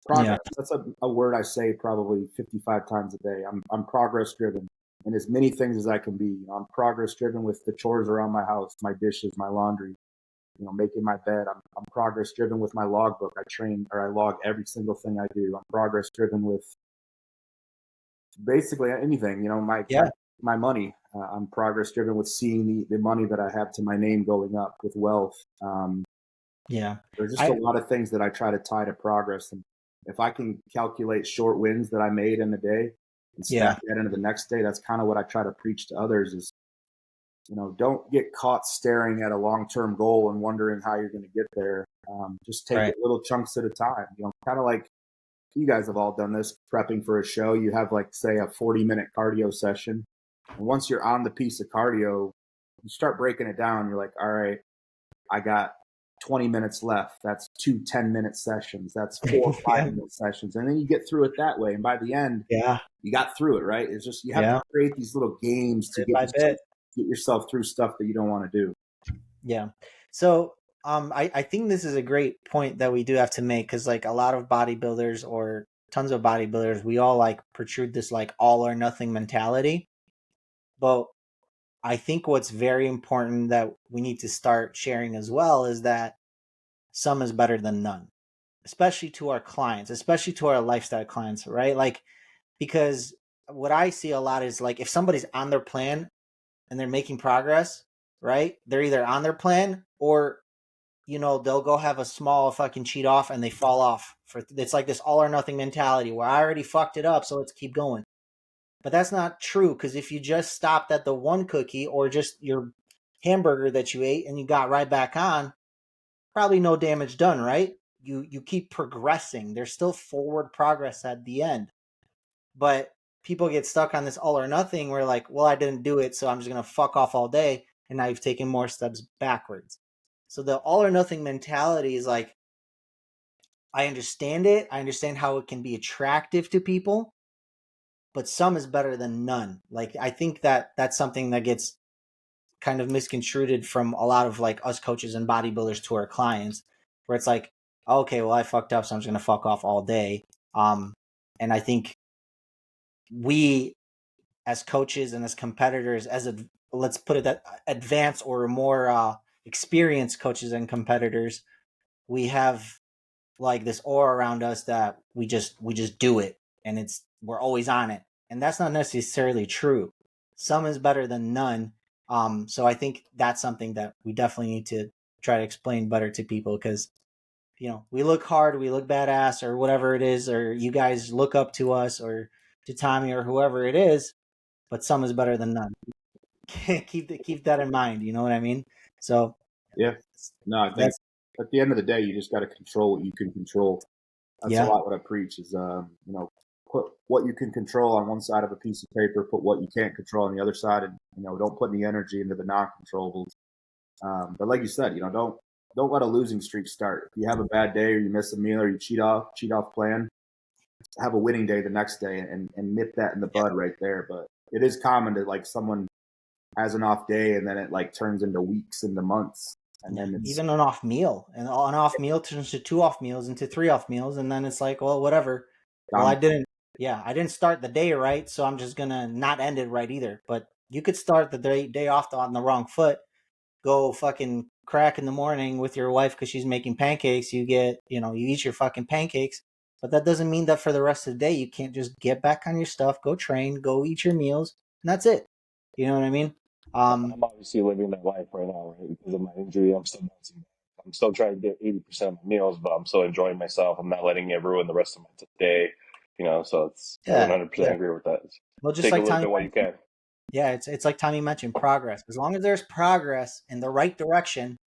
Yeah. Progress. That's a word I say probably 55 times a day. I'm progress driven in as many things as I can be. I'm progress driven with the chores around my house, my dishes, my laundry. making my bed. I'm progress driven with my logbook. I log every single thing I do. I'm progress driven with basically anything. My money. I'm progress driven with seeing the money that I have to my name going up with wealth. Yeah. There's just a lot of things that I try to tie to progress. And if I can calculate short wins that I made in a day and stack that into the next day, that's kind of what I try to preach to others is, don't get caught staring at a long-term goal and wondering how you're going to get there. Just take it little chunks at a time, kind of like you guys have all done this prepping for a show. You have say a 40-minute cardio session. And once you're on the piece of cardio, you start breaking it down. You're like, all right, I got 20 minutes left. That's 2 10-minute sessions. That's 4 5-minute sessions. And then you get through it that way. And by the end, you got through it, right? It's just, you have to create these little games to get yourself through stuff that you don't want to do. Yeah. So I think this is a great point that we do have to make, because a lot of bodybuilders or tons of bodybuilders, we all protrude this all or nothing mentality. But I think what's very important that we need to start sharing as well is that some is better than none, especially to our clients, especially to our lifestyle clients, right? Because what I see a lot is if somebody's on their plan and they're making progress, right? They're either on their plan or, they'll go have a small fucking cheat off and they fall off. It's this all or nothing mentality where I already fucked it up, so let's keep going. But that's not true, because if you just stopped at the one cookie or just your hamburger that you ate and you got right back on, probably no damage done, right? You keep progressing. There's still forward progress at the end. But people get stuck on this all or nothing where well, I didn't do it, so I'm just going to fuck off all day. And now you've taken more steps backwards. So the all or nothing mentality is I understand it. I understand how it can be attractive to people, but some is better than none. I think that's something that gets kind of misconstrued from a lot of us coaches and bodybuilders to our clients, where it's okay, well, I fucked up, so I'm just going to fuck off all day. And I think we as coaches and as competitors, let's put it that advanced or more experienced coaches and competitors, we have this aura around us that we just do it, and we're always on it. And that's not necessarily true. Some is better than none. So I think that's something that we definitely need to try to explain better to people, because we look hard, we look badass, or whatever it is, or you guys look up to us or to Tommy or whoever it is, but some is better than none. keep that in mind. You know what I mean? So yeah, no, I think at the end of the day, you just got to control what you can control. That's a lot what I preach is, put what you can control on one side of a piece of paper, put what you can't control on the other side, and don't put any energy into the non-controllables. But like you said, don't let a losing streak start. If you have a bad day or you miss a meal or you cheat off plan, have a winning day the next day and nip that in the bud right there. But it is common to someone has an off day and then it turns into weeks, into months. And then it's even an off meal, and an off meal turns to 2 off meals, into 3 off meals, and then it's well, whatever. Well, I didn't start the day right, so I'm just gonna not end it right either. But you could start the day off on the wrong foot, go fucking crack in the morning with your wife because she's making pancakes. You eat your fucking pancakes, but that doesn't mean that for the rest of the day you can't just get back on your stuff, go train, go eat your meals, and that's it. You know what I mean? I'm obviously living that life right now, right? Because of my injury, I'm still bouncing back. I'm still trying to get 80% of my meals, but I'm still enjoying myself. I'm not letting it ruin the rest of my day. So I 100% agree with that. Well, just take a like little Tommy bit while you can. Yeah, it's like Tommy mentioned, progress. As long as there's progress in the right direction,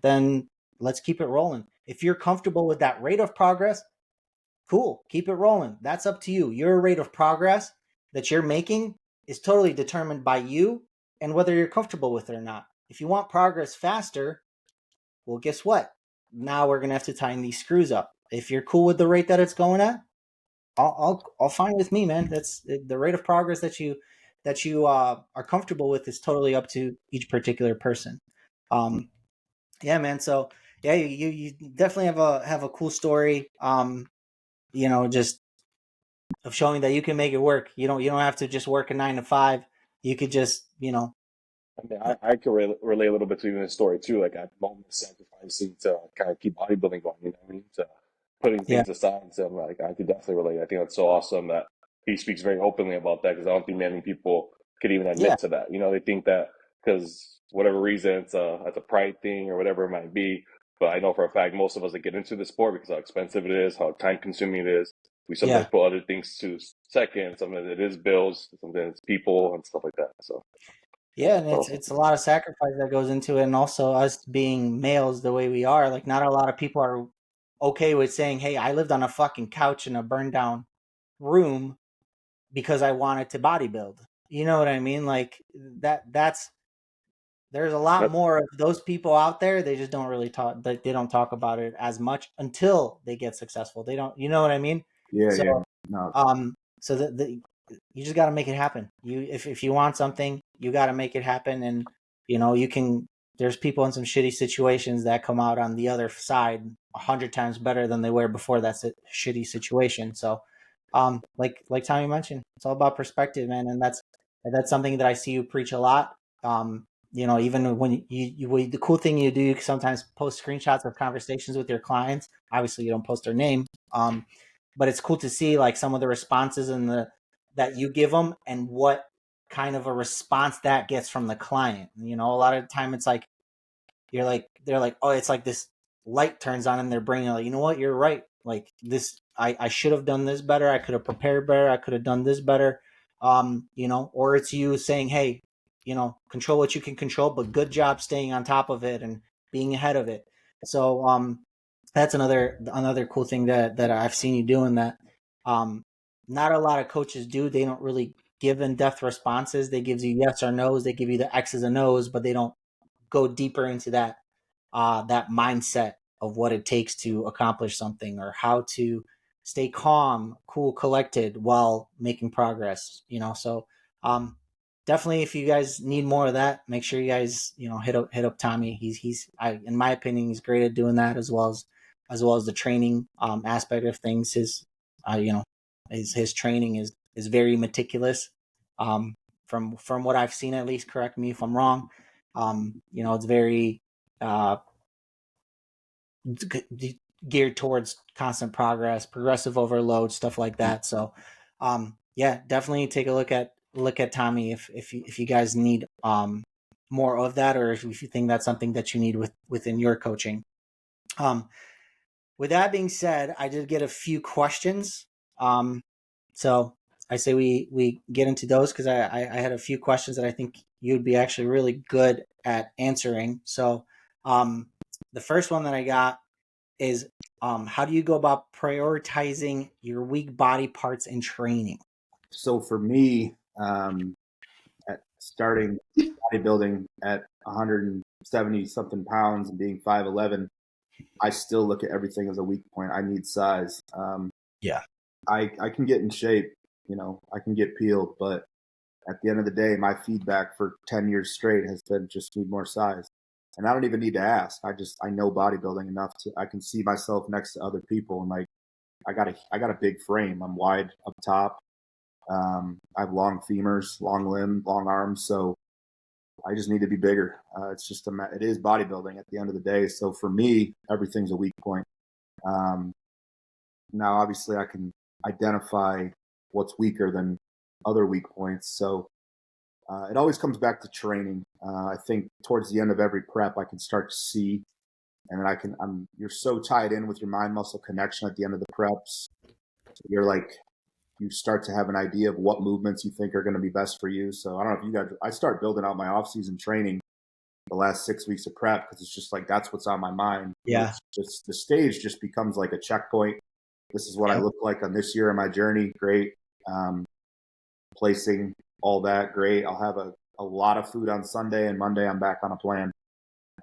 then let's keep it rolling. If you're comfortable with that rate of progress, cool, keep it rolling. That's up to you. Your rate of progress that you're making is totally determined by you and whether you're comfortable with it or not. If you want progress faster, well, guess what? Now we're gonna have to tighten these screws up. If you're cool with the rate that it's going at, all fine with me, man. That's the rate of progress that you are comfortable with is totally up to each particular person. Yeah, man. So yeah, you definitely have a cool story. Just of showing that you can make it work. You don't have to just work a 9 to 5. You could just I mean, I can relate a little bit to even his story too. Like at moments sacrificing to kind of keep bodybuilding going. You know what I mean? To putting Yeah, things aside. So like I could definitely relate. I think that's so awesome that he speaks very openly about that because I don't think many people could even yeah, admit to that. You know, they think that because whatever reason it's a pride thing or whatever it might be. But I know for a fact most of us that get into the sport because how expensive it is, how time consuming it is. We sometimes yeah. put other things to second. Sometimes it is bills, sometimes it's people and stuff like that. So Yeah, and so it's a lot of sacrifice that goes into it, and also us being males the way we are. Like, not a lot of people are okay with saying, "Hey, I lived on a fucking couch in a burned down room because I wanted to bodybuild." You know what I mean? Like that's there's a lot that, more of those people out there. They just don't really talk. They don't talk about it as much until they get successful. They don't. You know what I mean? Yeah, So yeah. No, so you just got to make it happen. If you want something, you got to make it happen. And you can. There's people in some shitty situations that come out on the other side 100 times better than they were before that shitty situation. So, like Tommy mentioned, it's all about perspective, man, and that's something that I see you preach a lot. Even when the cool thing you do, you sometimes post screenshots of conversations with your clients. Obviously, you don't post their name, but it's cool to see like some of the responses and the that you give them and what kind of a response that gets from the client. A lot of the time it's like they're like, oh, it's like this light turns on in their brain. They're like, you know what, you're right. Like this, I should have done this better. I could have prepared better. I could have done this better. Or it's you saying, hey, control what you can control, but good job staying on top of it and being ahead of it. So that's another cool thing that I've seen you doing that not a lot of coaches do. They don't really give in-depth responses. They give you yes or no's. They give you the X's and O's, but they don't go deeper into that mindset of what it takes to accomplish something or how to stay calm, cool, collected while making progress. So definitely, if you guys need more of that, make sure you guys hit up Tommy. In my opinion, he's great at doing that as well as the training aspect of things. Uh, you know his training is very meticulous. From what I've seen, at least, correct me if I'm wrong. It's very uh, geared towards constant progress, progressive overload, stuff like that. So, yeah, definitely take a look at Tommy if you guys need more of that, or if you think that's something that you need within your coaching. Um, with that being said, I did get a few questions. So I say we get into those because I had a few questions that I think you'd be actually really good at answering. So the first one that I got is how do you go about prioritizing your weak body parts in training? so for me, at starting bodybuilding at 170 something pounds and being 5'11", I still look at everything as a weak point. I need size. Yeah. I can get in shape, I can get peeled, but at the end of the day, my feedback for 10 years straight has been just need more size. And I don't even need to ask. I know bodybuilding enough I can see myself next to other people, and like I got a big frame. I'm wide up top. I have long femurs, long limb, long arms. So I just need to be bigger. It is bodybuilding at the end of the day. So for me, everything's a weak point. Um, Now, obviously, I can identify what's weaker than other weak points. So it always comes back to training. I think towards the end of every prep, I can start to see, and then you're so tied in with your mind muscle connection at the end of the preps. You're like, you start to have an idea of what movements you think are going to be best for you. So I don't know if you guys, I start building out my off-season training the last 6 weeks of prep because it's just like that's what's on my mind. Yeah. It's just the stage just becomes like a checkpoint. This is what I Yep. look like on this year in my journey. Great. Placing all that. Great. I'll have a lot of food on Sunday, and Monday I'm back on a plan.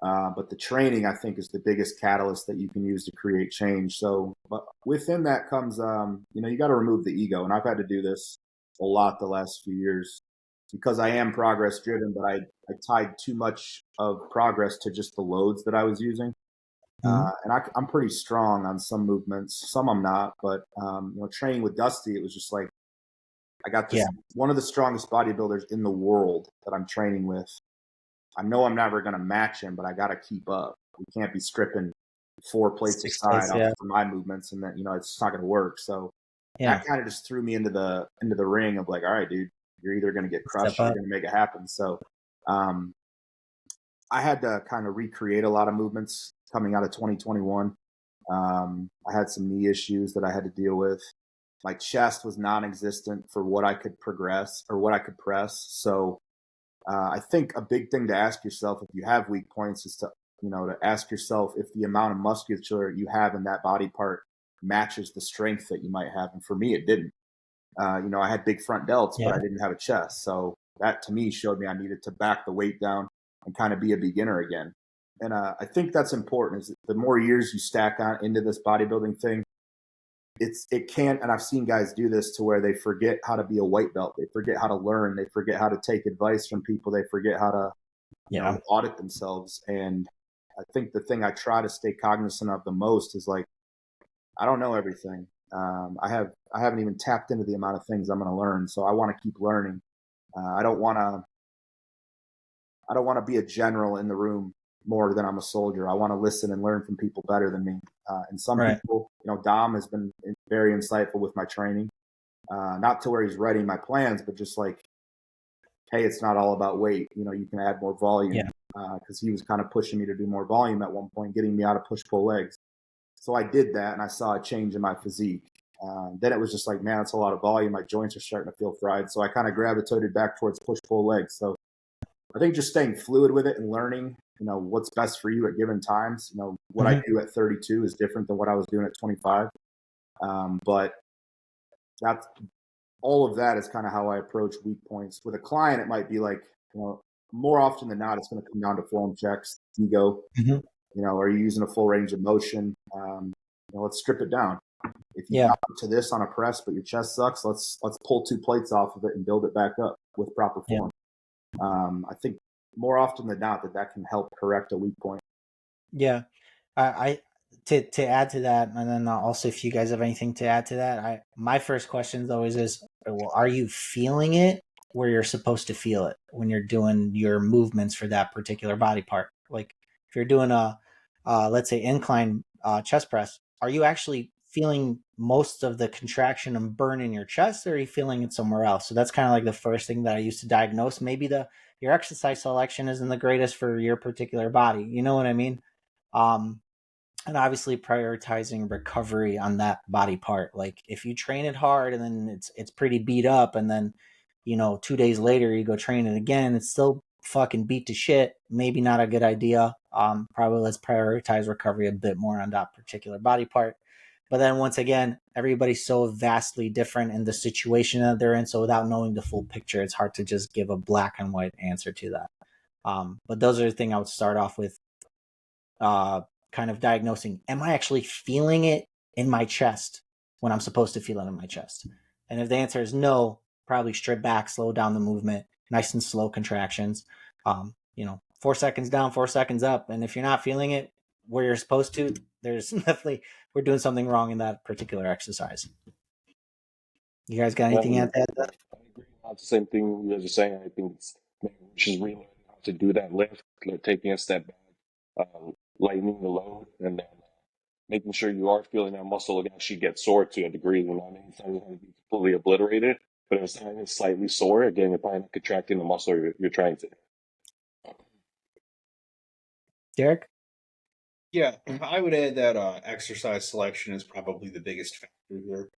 But the training, I think, is the biggest catalyst that you can use to create change. So, but within that comes, you got to remove the ego. And I've had to do this a lot the last few years because I am progress driven, but I tied too much of progress to just the loads that I was using. And I'm pretty strong on some movements, some I'm not. But training with Dusty, it was just like I got this Yeah. one of the strongest bodybuilders in the world that I'm training with. I know I'm never going to match him, but I got to keep up. We can't be stripping 4 plates 6 aside plates, yeah. for my movements, and then it's just not going to work. So Yeah. that kind of just threw me into the ring of like, all right, dude, you're either going to get crushed or you're going to make it happen. So I had to kind of recreate a lot of movements coming out of 2021. I had some knee issues that I had to deal with. My chest was non-existent for what I could progress or what I could press. So I think a big thing to ask yourself if you have weak points is to ask yourself if the amount of musculature you have in that body part matches the strength that you might have. And for me, it didn't. I had big front delts, but I didn't have a chest. So that to me showed me I needed to back the weight down and kind of be a beginner again. And I think that's important. Is the more years you stack on into this bodybuilding thing, it can, and I've seen guys do this to where they forget how to be a white belt. They forget how to learn. They forget how to take advice from people. They forget how to audit themselves. And I think the thing I try to stay cognizant of the most is like, I don't know everything. I haven't even tapped into the amount of things I'm going to learn. So I want to keep learning. I don't want to be a general in the room more than I'm a soldier. I want to listen and learn from people better than me. And some people, Dom has been very insightful with my training, not to where he's writing my plans, but just like, hey, it's not all about weight. You can add more volume, because he was kind of pushing me to do more volume at one point, getting me out of push-pull legs. So I did that, and I saw a change in my physique. Then it was just like, man, it's a lot of volume. My joints are starting to feel fried. So I kind of gravitated back towards push-pull legs. So I think just staying fluid with it and learning, what's best for you at given times. What I do at 32 is different than what I was doing at 25. But that's all of that is kind of how I approach weak points. With a client, it might be like, more often than not, it's going to come down to form checks, ego. Are you using a full range of motion? Let's strip it down. If you got to this on a press, but your chest sucks, let's pull 2 plates off of it and build it back up with proper form. I think more often than not that can help correct a weak point. Yeah. I to add to that, and then also if you guys have anything to add to that, my first question is always well, are you feeling it where you're supposed to feel it when you're doing your movements for that particular body part? Like if you're doing a let's say incline chest press, are you actually feeling most of the contraction and burn in your chest, or are you feeling it somewhere else? So that's kind of like the first thing that I used to diagnose. Maybe your exercise selection isn't the greatest for your particular body. You know what I mean? And obviously prioritizing recovery on that body part. Like if you train it hard and then it's pretty beat up, and then 2 days later you go train it again, it's still fucking beat to shit. Maybe not a good idea. Probably let's prioritize recovery a bit more on that particular body part. But then once again, everybody's so vastly different in the situation that they're in. So without knowing the full picture, it's hard to just give a black and white answer to that. But those are the things I would start off with. Kind of diagnosing, am I actually feeling it in my chest when I'm supposed to feel it in my chest? And if the answer is no, probably strip back, slow down the movement, nice and slow contractions. 4 seconds down, 4 seconds up. And if you're not feeling it where you're supposed to, there's definitely, we're doing something wrong in that particular exercise. You guys got anything to add to that? I agree. That's the same thing you guys are saying. I think it's just relearning how to do that lift, taking a step back, lightening the load, and then making sure you are feeling that muscle and actually get sore to a degree. I mean, it's not going to be completely obliterated, but if it's slightly sore, again, you're probably not contracting the muscle you're trying to. Derek? Yeah, I would add that exercise selection is probably the biggest factor here.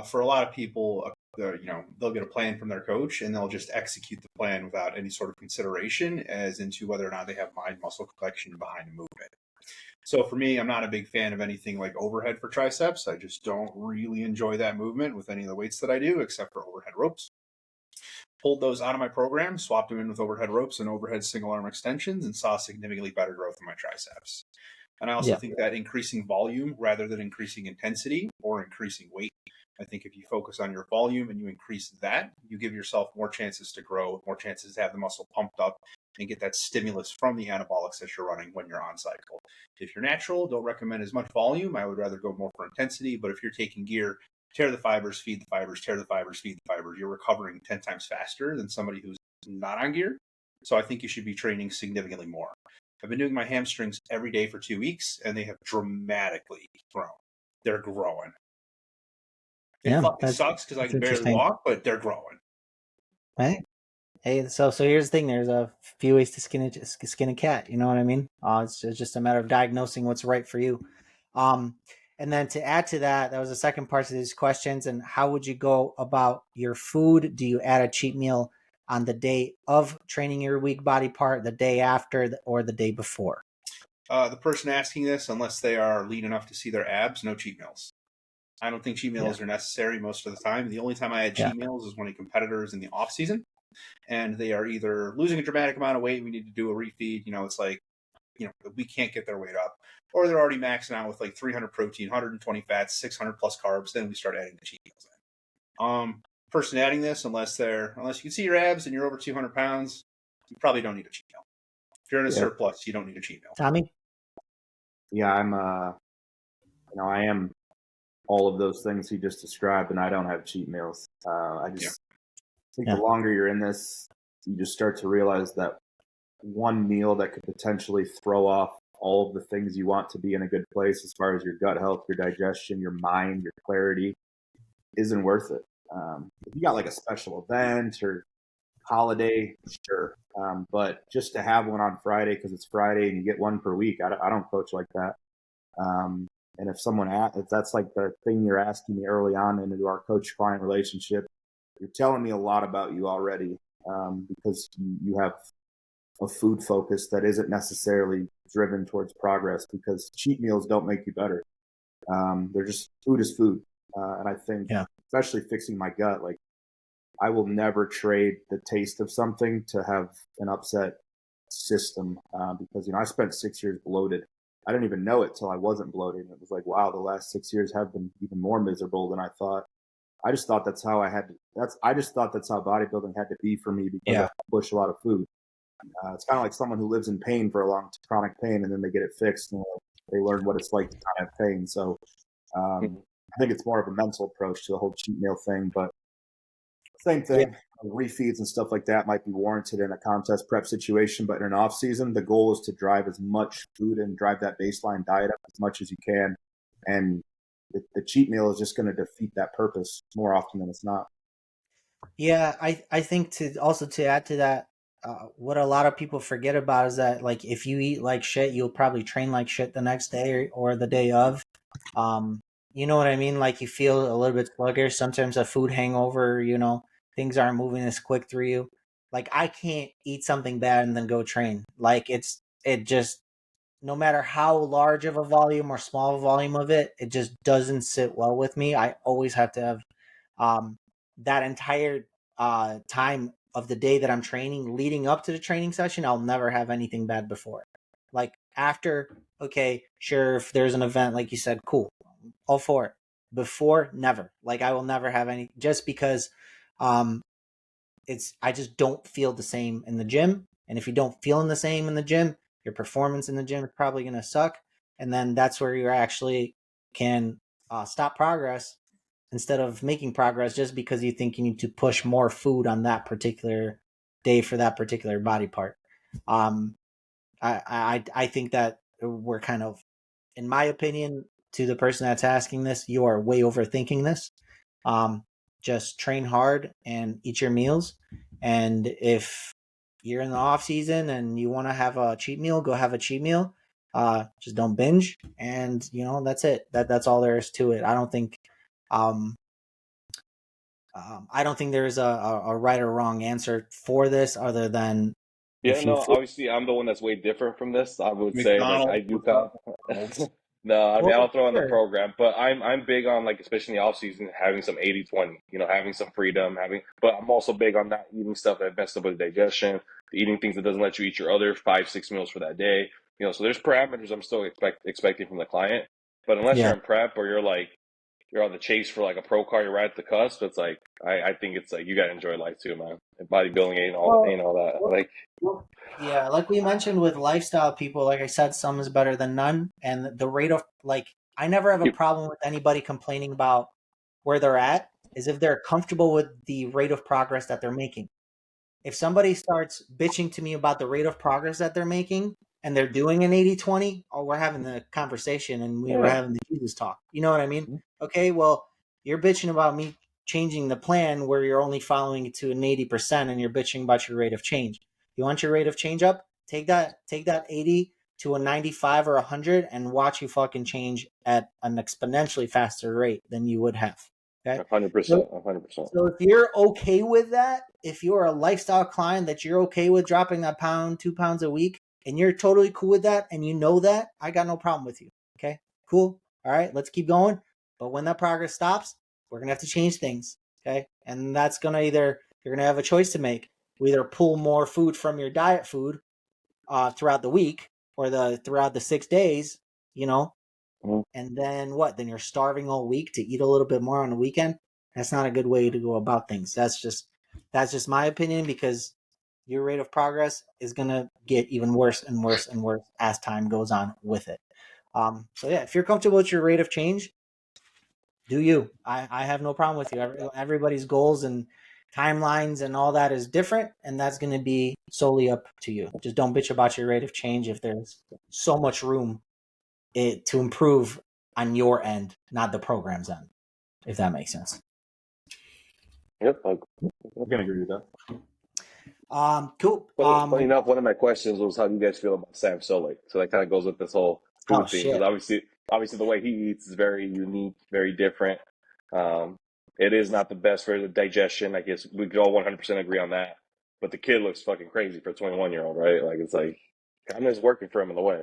For a lot of people, they'll get a plan from their coach and they'll just execute the plan without any sort of consideration as into whether or not they have mind muscle collection behind the movement. So for me, I'm not a big fan of anything like overhead for triceps. I just don't really enjoy that movement with any of the weights that I do, except for overhead ropes. Pulled those out of my program, swapped them in with overhead ropes and overhead single arm extensions, and saw significantly better growth in my triceps. And I also think that increasing volume rather than increasing intensity or increasing weight. I think if you focus on your volume and you increase that, you give yourself more chances to grow, more chances to have the muscle pumped up and get that stimulus from the anabolics that you're running when you're on cycle. If you're natural, don't recommend as much volume. I would rather go more for intensity. But if you're taking gear, tear the fibers, feed the fibers, tear the fibers, feed the fibers, you're recovering 10 times faster than somebody who's not on gear. So I think you should be training significantly more. I've been doing my hamstrings every day for 2 weeks, and they have dramatically grown. They're growing. It Yeah, fucking sucks because I that's can barely interesting. walk, but they're growing. Hey, hey. So here's the thing. There's a few ways to skin a cat. You know what I mean? It's just a matter of diagnosing what's right for you. Um, and then to add to that, that was the second part of these questions. And how would you go about your food? Do you add a cheat meal on the day of training your weak body part, the day after, or the day before? The person asking this, unless they are lean enough to see their abs, no cheat meals. I don't think cheat meals are necessary most of the time. The only time I had cheat meals is when a competitor is in the off season and they are either losing a dramatic amount of weight, we need to do a refeed. It's like, we can't get their weight up, or they're already maxing out with like 300 protein, 120 fats, 600 plus carbs. Then we start adding the cheat meals in. Person adding this, unless you can see your abs and you're over 200 pounds, you probably don't need a cheat meal. If you're in a surplus, you don't need a cheat meal. Tommy? Yeah, I am all of those things he just described, and I don't have cheat meals. I think the longer you're in this, you just start to realize that one meal that could potentially throw off all of the things you want to be in a good place as far as your gut health, your digestion, your mind, your clarity isn't worth it. If you got like a special event or holiday, sure. But just to have one on Friday because it's Friday and you get one per week, I don't coach like that. And if that's like the thing you're asking me early on into our coach-client relationship, you're telling me a lot about you already, because you have a food focus that isn't necessarily driven towards progress, because cheat meals don't make you better. They're just, food is food. And I think, especially fixing my gut, like I will never trade the taste of something to have an upset system, because, I spent 6 years bloated. I didn't even know it till I wasn't bloated. It was like, wow, the last 6 years have been even more miserable than I thought. I just thought that's how I just thought that's how bodybuilding had to be for me, because I push a lot of food. It's kind of like someone who lives in pain for a long chronic pain, and then they get it fixed and they learn what it's like to not have pain. So I think it's more of a mental approach to the whole cheat meal thing, but same thing. Refeeds and stuff like that might be warranted in a contest prep situation, but in an off season, the goal is to drive as much food and drive that baseline diet up as much as you can. And the cheat meal is just going to defeat that purpose more often than it's not. Yeah, I think to add to that, what a lot of people forget about is that, like, if you eat like shit, you'll probably train like shit the next day or the day of. You know what I mean? Like, you feel a little bit sluggish. Sometimes a food hangover, things aren't moving as quick through you. Like, I can't eat something bad and then go train. Like, it just, no matter how large of a volume or small volume of it, it just doesn't sit well with me. I always have to have that entire time of the day that I'm training leading up to the training session. I'll never have anything bad before. Like after, okay, sure, if there's an event, like you said, cool, all for it. Before, never. Like I will never have any, just because I just don't feel the same in the gym. And if you don't feel in the same in the gym, your performance in the gym is probably going to suck. And then that's where you actually can stop progress instead of making progress just because you think you need to push more food on that particular day for that particular body part. I think that we're kind of, in my opinion, to the person that's asking this, you are way overthinking this. Just train hard and eat your meals. And if you're in the off season and you want to have a cheat meal, go have a cheat meal. Just don't binge, and that's it. That's all there is to it. I don't think there's a right or wrong answer for this, other than Yeah, if you no, feel. obviously I'm the one that's way different from this. I would say like I McDonald's. do come. No, I mean I Well, don't throw in the sure. program, but I'm big on, like, especially in the off season, having some 80-20, having some freedom, but I'm also big on not eating stuff that messes up with digestion, eating things that doesn't let you eat your other 5-6 meals for that day. So there's parameters I'm still expecting from the client. But unless Yeah. you're in prep or you're on the chase for like a pro car, you're right at the cusp. It's like I think it's like you gotta enjoy life too, man. And bodybuilding ain't all that. Like, Yeah, like we mentioned with lifestyle people, like I said, some is better than none. And the rate of, like, I never have a problem with anybody complaining about where they're at, is if they're comfortable with the rate of progress that they're making. if somebody starts bitching to me about the rate of progress that they're making and they're doing an 80-20, oh, we're having the conversation and we're having the Jesus talk. You know what I mean? Okay, well, you're bitching about me changing the plan where you're only following it to an 80% and you're bitching about your rate of change. You want your rate of change up? Take that 80 to a 95 or 100 and watch you fucking change at an exponentially faster rate than you would have. Okay? 100%. 100%. So if you're okay with that, if you're a lifestyle client that you're okay with dropping that pound, 2 pounds a week, and you're totally cool with that, and you know that, I got no problem with you. Okay, cool. All right, let's keep going. But when that progress stops, we're gonna have to change things. Okay, and that's gonna you're gonna have a choice to make. We either pull more food from your diet food throughout the week or throughout the 6 days, you know, and then what? Then you're starving all week to eat a little bit more on the weekend. That's not a good way to go about things. That's just my opinion, because your rate of progress is gonna get even worse and worse and worse as time goes on with it. So yeah, if you're comfortable with your rate of change, do you? I have no problem with you. Everybody's goals and timelines and all that is different, and that's going to be solely up to you. Just don't bitch about your rate of change if there's so much room to improve on your end, not the program's end, if that makes sense. Yep. I can agree with that. Cool. Funny enough, one of my questions was, how do you guys feel about Sam Solik? So that kind of goes with this whole food thing, because obviously the way he eats is very unique, very different. It is not the best for the digestion. I guess we could all 100% agree on that. But the kid looks fucking crazy for a 21-year-old, right? Like, it's like kind of working for him in a way.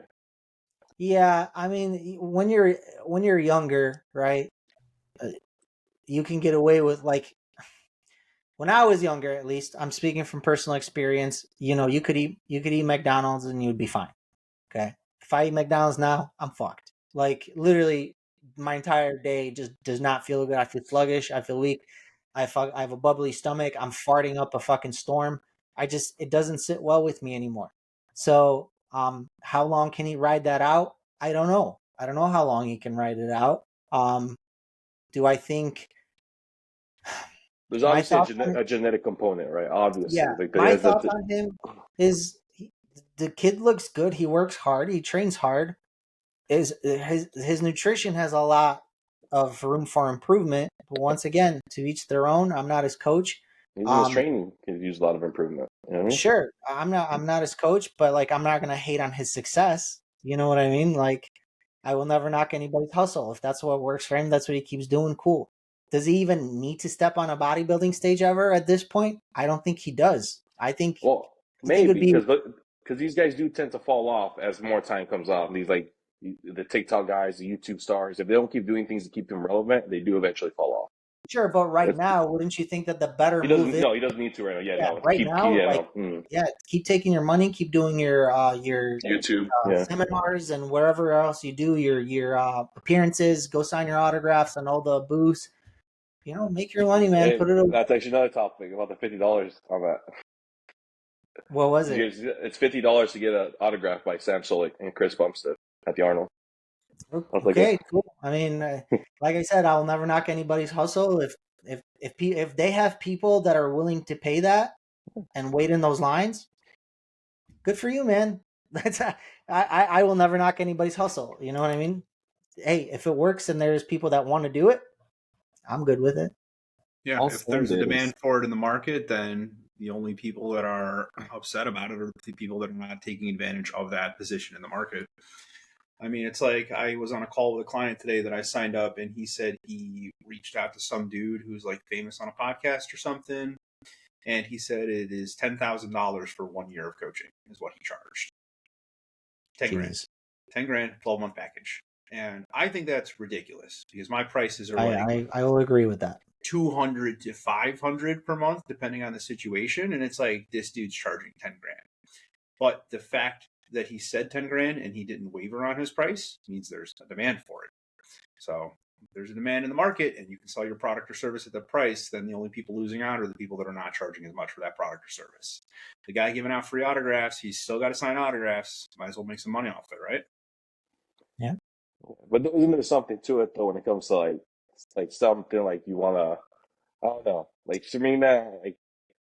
Yeah, I mean, when you're younger, right? You can get away with, like, when I was younger, at least, I'm speaking from personal experience. You know, you could eat McDonald's and you'd be fine. Okay, if I eat McDonald's now, I'm fucked. Like, literally, my entire day just does not feel good. I feel sluggish. I feel weak. I have a bubbly stomach. I'm farting up a fucking storm. It doesn't sit well with me anymore. So, how long can he ride that out? I don't know. I don't know how long he can ride it out. Do I think There's my obviously thoughts a genetic component, right? Obviously. Yeah, Like, my thoughts on him is the kid looks good. He works hard. He trains hard. His nutrition has a lot of room for improvement. But once again, to each their own. I'm not his coach. even his training could use a lot of improvement. You know what I mean? Sure, I'm not his coach, but like, I'm not gonna hate on his success. You know what I mean? Like, I will never knock anybody's hustle. If that's what works for him, that's what he keeps doing. Cool. Does he even need to step on a bodybuilding stage ever at this point? I don't think he does. Well, I think it would maybe be because these guys do tend to fall off as more time comes on. These, like, the TikTok guys, the YouTube stars, if they don't keep doing things to keep them relevant, they do eventually fall off. sure, but right now, wouldn't you think that the better He move doesn't. is, No, he doesn't need to right now. Yeah, yeah, no. right now, Yeah, like, no. yeah, keep taking your money, keep doing your YouTube. Yeah. seminars and wherever else you do your appearances, go sign your autographs on all the booths. You know, make your money, man. Hey, Put it away. that's actually another topic about the $50 on that. What was it? It's $50 to get an autograph by Sam Solik and Chris Bumstead at the Arnold. Okay, cool. I mean, like I said, I'll never knock anybody's hustle. If they have people that are willing to pay that and wait in those lines, good for you, man. I will never knock anybody's hustle. You know what I mean? Hey, if it works and there's people that want to do it, I'm good with it. Yeah, if there's a demand for it in the market, then the only people that are upset about it are the people that are not taking advantage of that position in the market. I mean, it's like, I was on a call with a client today that I signed up, and he said he reached out to some dude who's like famous on a podcast or something, and he said it is $10,000 for 1 year of coaching is what he charged. 10 grand, 10 grand, 12-month package. And I think that's ridiculous, because my prices are I will agree with that. 200 to 500 per month, depending on the situation. And it's like, this dude's charging 10 grand. But the fact that he said 10 grand and he didn't waver on his price means there's a demand for it. So if there's a demand in the market and you can sell your product or service at the price, then the only people losing out are the people that are not charging as much for that product or service. The guy giving out free autographs, he's still got to sign autographs. Might as well make some money off it, right? Yeah. But isn't there something to it, though, when it comes to like something like you want to, I don't know, like Serena, like,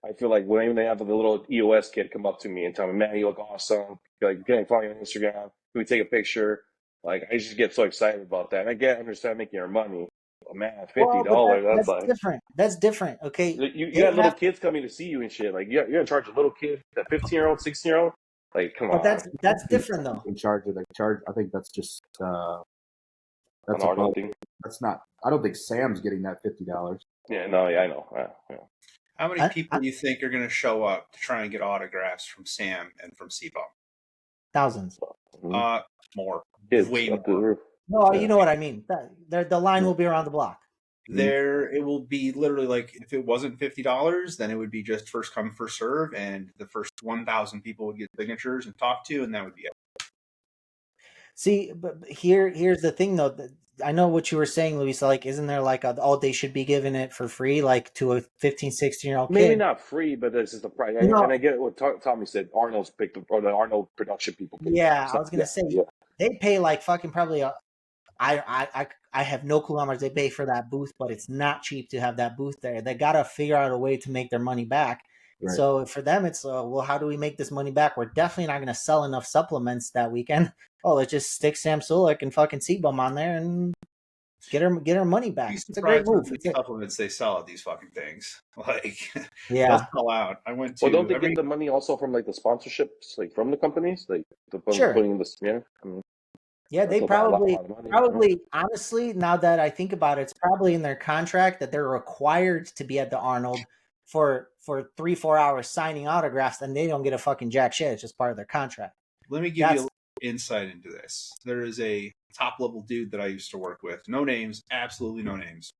I feel like when they have the little EOS kid come up to me and tell me, "Man, you look awesome. Like, can I follow you on Instagram? Can we take a picture?" Like, I just get so excited about that. And I understand making your money. But man, fifty Well, but dollars. That's that's like different. That's different. Okay, you they got little have, kids coming to see you and shit. Like, you're gonna charge a little kid, that 15-year-old, 16-year-old. Like, come but on, that's different though. In charge of the charge, I think that's just an that's Arnold above. thing. That's not. I don't think Sam's getting that $50. Yeah, no, yeah, I know. Yeah. How many I, people do you think are going to show up to try and get autographs from Sam and from C-Bum? thousands. Mhm. More. Kids Way up to the more. roof. No, Yeah. you know what I mean. The line Yeah. will be around the block. It will be literally like, if it wasn't $50, then it would be just first come, first serve, and the first 1,000 people would get signatures and talk to, and that would be it. See, but here's the thing though. I know what you were saying, Luis. Like, isn't there like they should be giving it for free, like to a 15, 16-year-old Maybe kid? not free, but this is the price. You know, And I get what Tommy said. Arnold's picked or the Arnold production people picked. yeah, I So, was gonna say yeah. they pay like fucking probably I have no clue how much they pay for that booth, but it's not cheap to have that booth there. They gotta figure out a way to make their money back. Right. So for them, it's well, how do we make this money back? We're definitely not gonna sell enough supplements that weekend. Oh, let's just stick Sam Sulek and fucking C-Bum on there and get her money back. It's a great move. How many supplements they sell at these fucking things. Like, Yeah. they'll sell out. I went to. Well, don't they get the money also from like the sponsorships, like from the companies, like Sure. putting this? Yeah. I mean, Yeah, they that's a lot of money, probably honestly, now that I think about it, it's probably in their contract that they're required to be at the Arnold for 3-4 hours signing autographs, and they don't get a fucking jack shit. It's just part of their contract. Let me give you a little insight into this. There is a top level dude that I used to work with. No names, absolutely no names.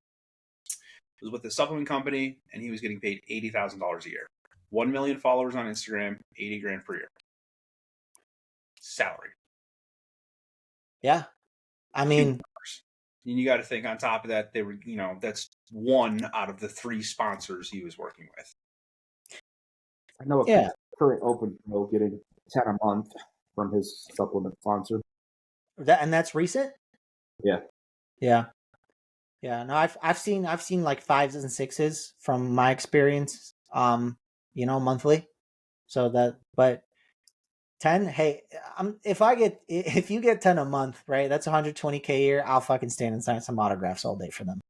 He was with a supplement company, and he was getting paid $80,000 a year. 1 million followers on Instagram, $80,000 per year. Salary. Yeah. I mean, and you got to think on top of that, they were, that's one out of the 3 sponsors he was working with. I know a current open pro getting 10 a month from his supplement sponsor. And that's recent? Yeah. Yeah. Yeah. No, I've seen like 5s and 6s from my experience, monthly. So that, but 10, hey, if you get 10 a month, right, that's 120K a year. I'll fucking stand and sign some autographs all day for them.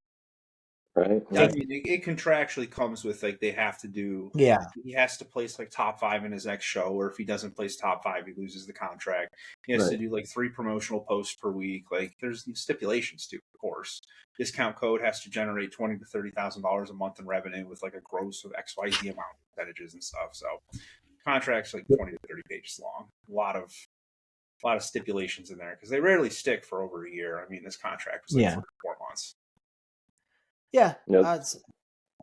Right. Yeah, I mean, it contractually comes with like they have to do. Yeah, he has to place like top 5 in his next show, or if he doesn't place top 5, he loses the contract. He has to do like 3 promotional posts per week. Like there's stipulations too, of course. Discount code has to generate $20,000 to $30,000 a month in revenue with like a gross of XYZ amount of percentages and stuff. So contracts like 20 to 30 pages long. A lot of stipulations in there because they rarely stick for over a year. I mean, this contract was like 4 months. Yeah. Yep.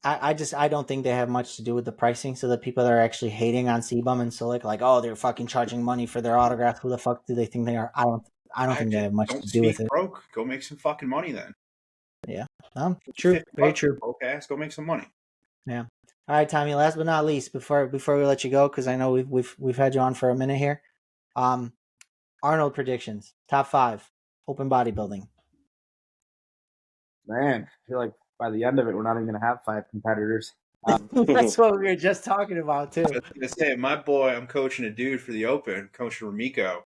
I don't think they have much to do with the pricing. So the people that are actually hating on C-Bum and Sulek, like, oh, they're fucking charging money for their autograph. Who the fuck do they think they are? I don't think they have much to do with it. Broke. Go make some fucking money then. Yeah. True. Very true. Broke ass. Go make some money. Yeah. All right, Tommy. Last but not least, before we let you go, because I know we've had you on for a minute here. Arnold predictions. Top 5. Open bodybuilding. Man, I feel like by the end of it, we're not even going to have 5 competitors. That's what we were just talking about too. I was gonna say, my boy, I'm coaching a dude for the Open, coaching Ramiko.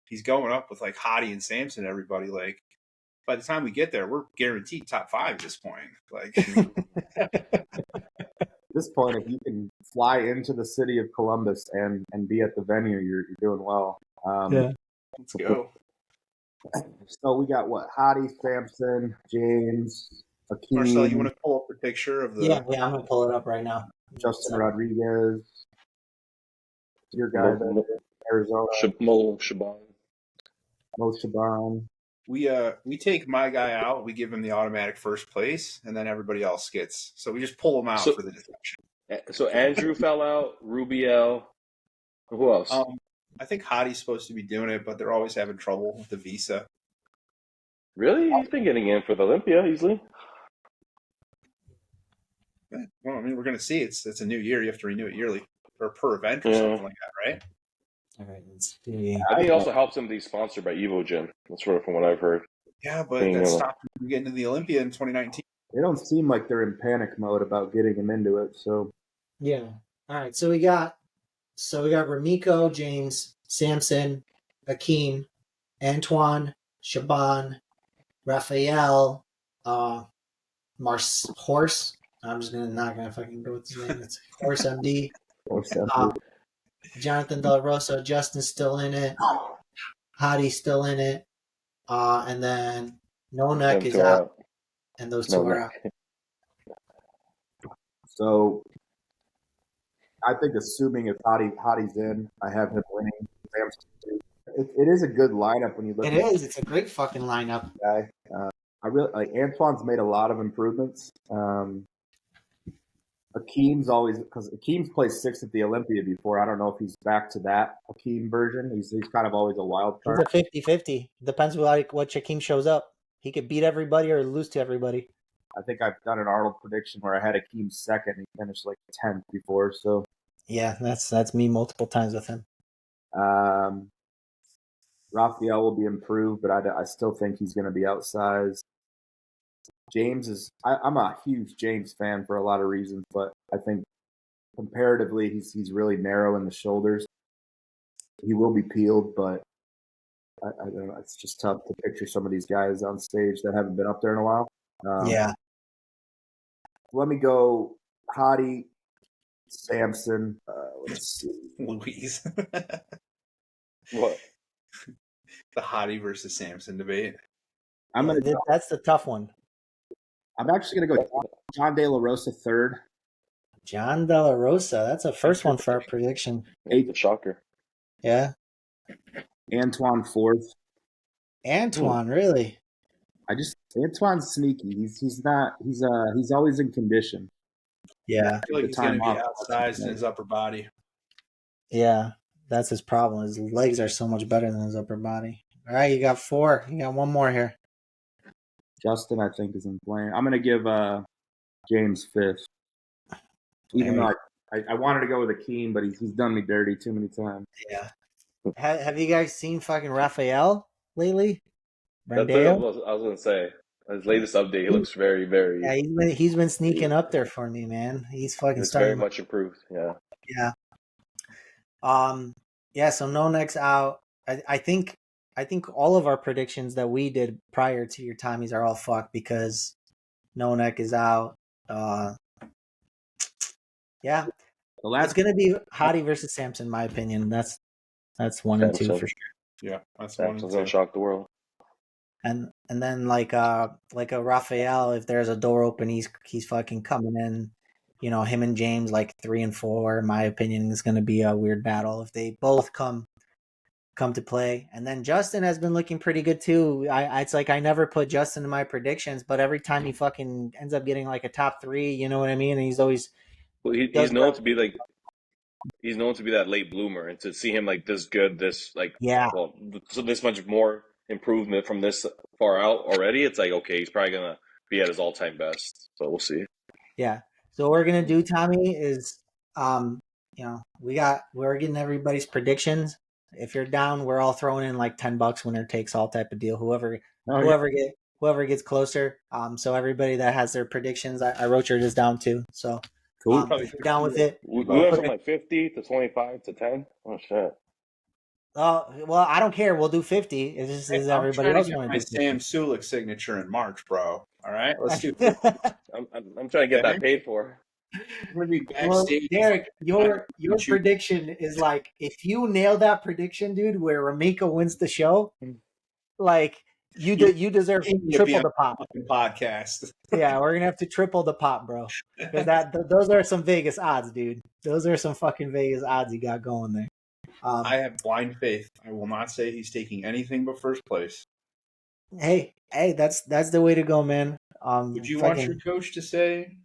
He's going up with like Hottie and Samson. Everybody, like, by the time we get there, we're guaranteed top 5 at this point. Like, at this point, if you can fly into the city of Columbus and be at the venue, you're doing well. Yeah. Let's go. So we got what? Hottie, Samson, James, Akeem. Marcel, you want to pull up the picture of the? Yeah, I'm gonna pull it up right now. Justin Rodriguez, your guy there, Arizona, Mo Shaban. We take my guy out. We give him the automatic first place, and then everybody else gets. So we just pull him out for the deception. So Andrew fell out. Rubiel. Who else? I think Hottie's supposed to be doing it, but they're always having trouble with the visa. Really? He's been getting in for the Olympia easily. Well, I mean, we're going to see. It's a new year. You have to renew it yearly or per event or something like that, right? All right, let's see. I think it also helps him be sponsored by Evogen. That's sort of from what I've heard. Yeah, but that stopped him from getting to the Olympia in 2019. They don't seem like they're in panic mode about getting him into it. So yeah, All right, so we got Ramiko, James, Samson, Akeem, Antoine, Shaban, Raphael, Horse. I'm just not gonna fucking go with his name. It's Horse MD. Jonathan De La Rosa, Justin's still in it. Hadi's still in it. And then No Neck is out. And those two are out. So I think assuming if Hottie's in, I have him winning. It is a good lineup when you look. It is. It's a great fucking lineup. Guy. I really like Antoine's made a lot of improvements. Akeem's always because Akeem's played 6th at the Olympia before. I don't know if he's back to that Akeem version. He's kind of always a wild card. He's a 50-50. Depends what Akeem shows up. He could beat everybody or lose to everybody. I think I've done an Arnold prediction where I had Akeem second and he finished like 10th before. So yeah, that's me multiple times with him. Raphael will be improved, but I still think he's going to be outsized. James is I'm a huge James fan for a lot of reasons, but I think comparatively he's really narrow in the shoulders. He will be peeled, but I don't know. It's just tough to picture some of these guys on stage that haven't been up there in a while. Yeah. Let me go Hottie, Samson. Let's see. Louise. What? The Hottie versus Samson debate. That's the tough one. I'm actually going to go John De La Rosa third. John De La Rosa. That's a first one for our prediction. The shocker. Yeah. Antoine fourth. Antoine, really? Antoine's sneaky. He's always in condition. Yeah. I feel like he's going to be outsized in his upper body. Yeah. That's his problem. His legs are so much better than his upper body. All right, you got 4. You got one more here. Justin, I think, is in playing. I'm going to give James fifth. Even though I wanted to go with Akeem, but he's done me dirty too many times. Yeah. Have you guys seen fucking Raphael lately? That's what I was going to say. His latest update, he looks very, very... Yeah, he's been sneaking up there for me, man. He's fucking starting. Very much improved, yeah. Yeah. Yeah, so No Neck's out. I think all of our predictions that we did prior to your Tommies are all fucked because No Neck is out. Yeah. It's gonna be Hottie versus Samson, in my opinion. That's 1 and 2 for sure. Yeah, that's Samson's 1 and 2. gonna shock the world. And then like a Raphael, if there's a door open, he's fucking coming in. You know, him and James like 3 and 4. In my opinion, is going to be a weird battle if they both come to play. And then Justin has been looking pretty good too. It's like I never put Justin in my predictions, but every time he fucking ends up getting like a top 3, you know what I mean? And he's always he's known to be like that late bloomer, and to see him like this good, so this much more improvement from this far out already, it's like okay, he's probably gonna be at his all-time best. So we'll see. Yeah. So what we're gonna do, Tommy, is we're getting everybody's predictions. If you're down, we're all throwing in like $10 winner takes all type of deal. Whoever gets closer. So everybody that has their predictions, I wrote yours down too. So cool. If you're down with it. We went from like 50 to 25 to 10. Oh shit. Well, I don't care. We'll do 50. It's just is everybody else want to do 50? Sam Sulik signature in March, bro. All right, let's do. I'm trying to get that paid for. I'm gonna be backstage. Well, Derek, your prediction is like if you nail that prediction, dude, where Ramika wins the show, like you deserve triple the pop. Podcast. Yeah, we're gonna have to triple the pop, bro. Because those are some Vegas odds, dude. Those are some fucking Vegas odds you got going there. I have blind faith. I will not say he's taking anything but first place. Hey, that's the way to go, man. Would you want your coach to say?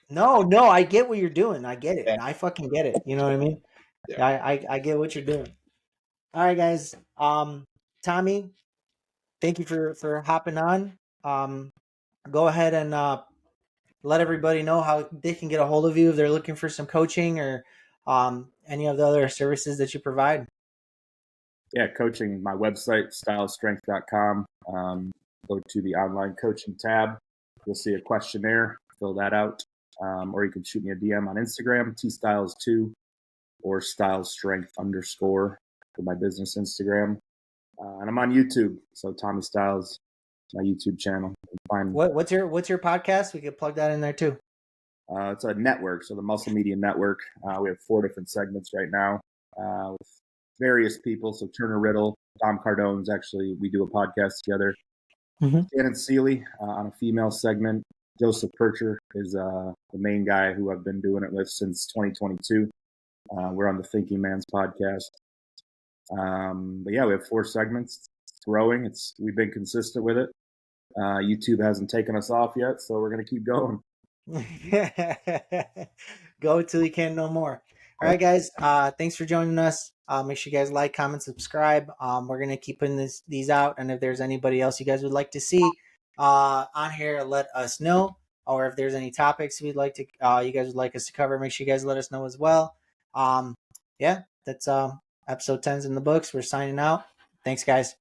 No, I get what you're doing. I get it. Yeah. I fucking get it. You know what I mean? Yeah. I get what you're doing. All right, guys. Tommy, thank you for hopping on. Go ahead and let everybody know how they can get a hold of you if they're looking for some coaching or any of the other services that you provide. Yeah, coaching, my website, stylesstrength.com. Go to the online coaching tab. You'll see a questionnaire. Fill that out. or you can shoot me a DM on Instagram, tstyles2 or stylesstrength_ for my business Instagram. And I'm on YouTube, so Tommy Stiles, my YouTube channel. What's your podcast? We could plug that in there too. It's a network, so the Muscle Media Network. We have 4 different segments right now with various people. So Turner Riddle, Dom Cardone's actually, we do a podcast together. Shannon Seeley on a female segment. Joseph Percher is the main guy who I've been doing it with since 2022. We're on the Thinking Man's podcast. But yeah, we have 4 segments. It's growing. We've been consistent with it. YouTube hasn't taken us off yet, so we're going to keep going. Go till you can no more. All right, guys. Thanks for joining us. Make sure you guys like, comment, subscribe. We're gonna keep putting these out, and if there's anybody else you guys would like to see on here, let us know. Or if there's any topics we'd like to, you guys would like us to cover, make sure you guys let us know as well. Yeah, that's episode 10's in the books. We're signing out. Thanks, guys.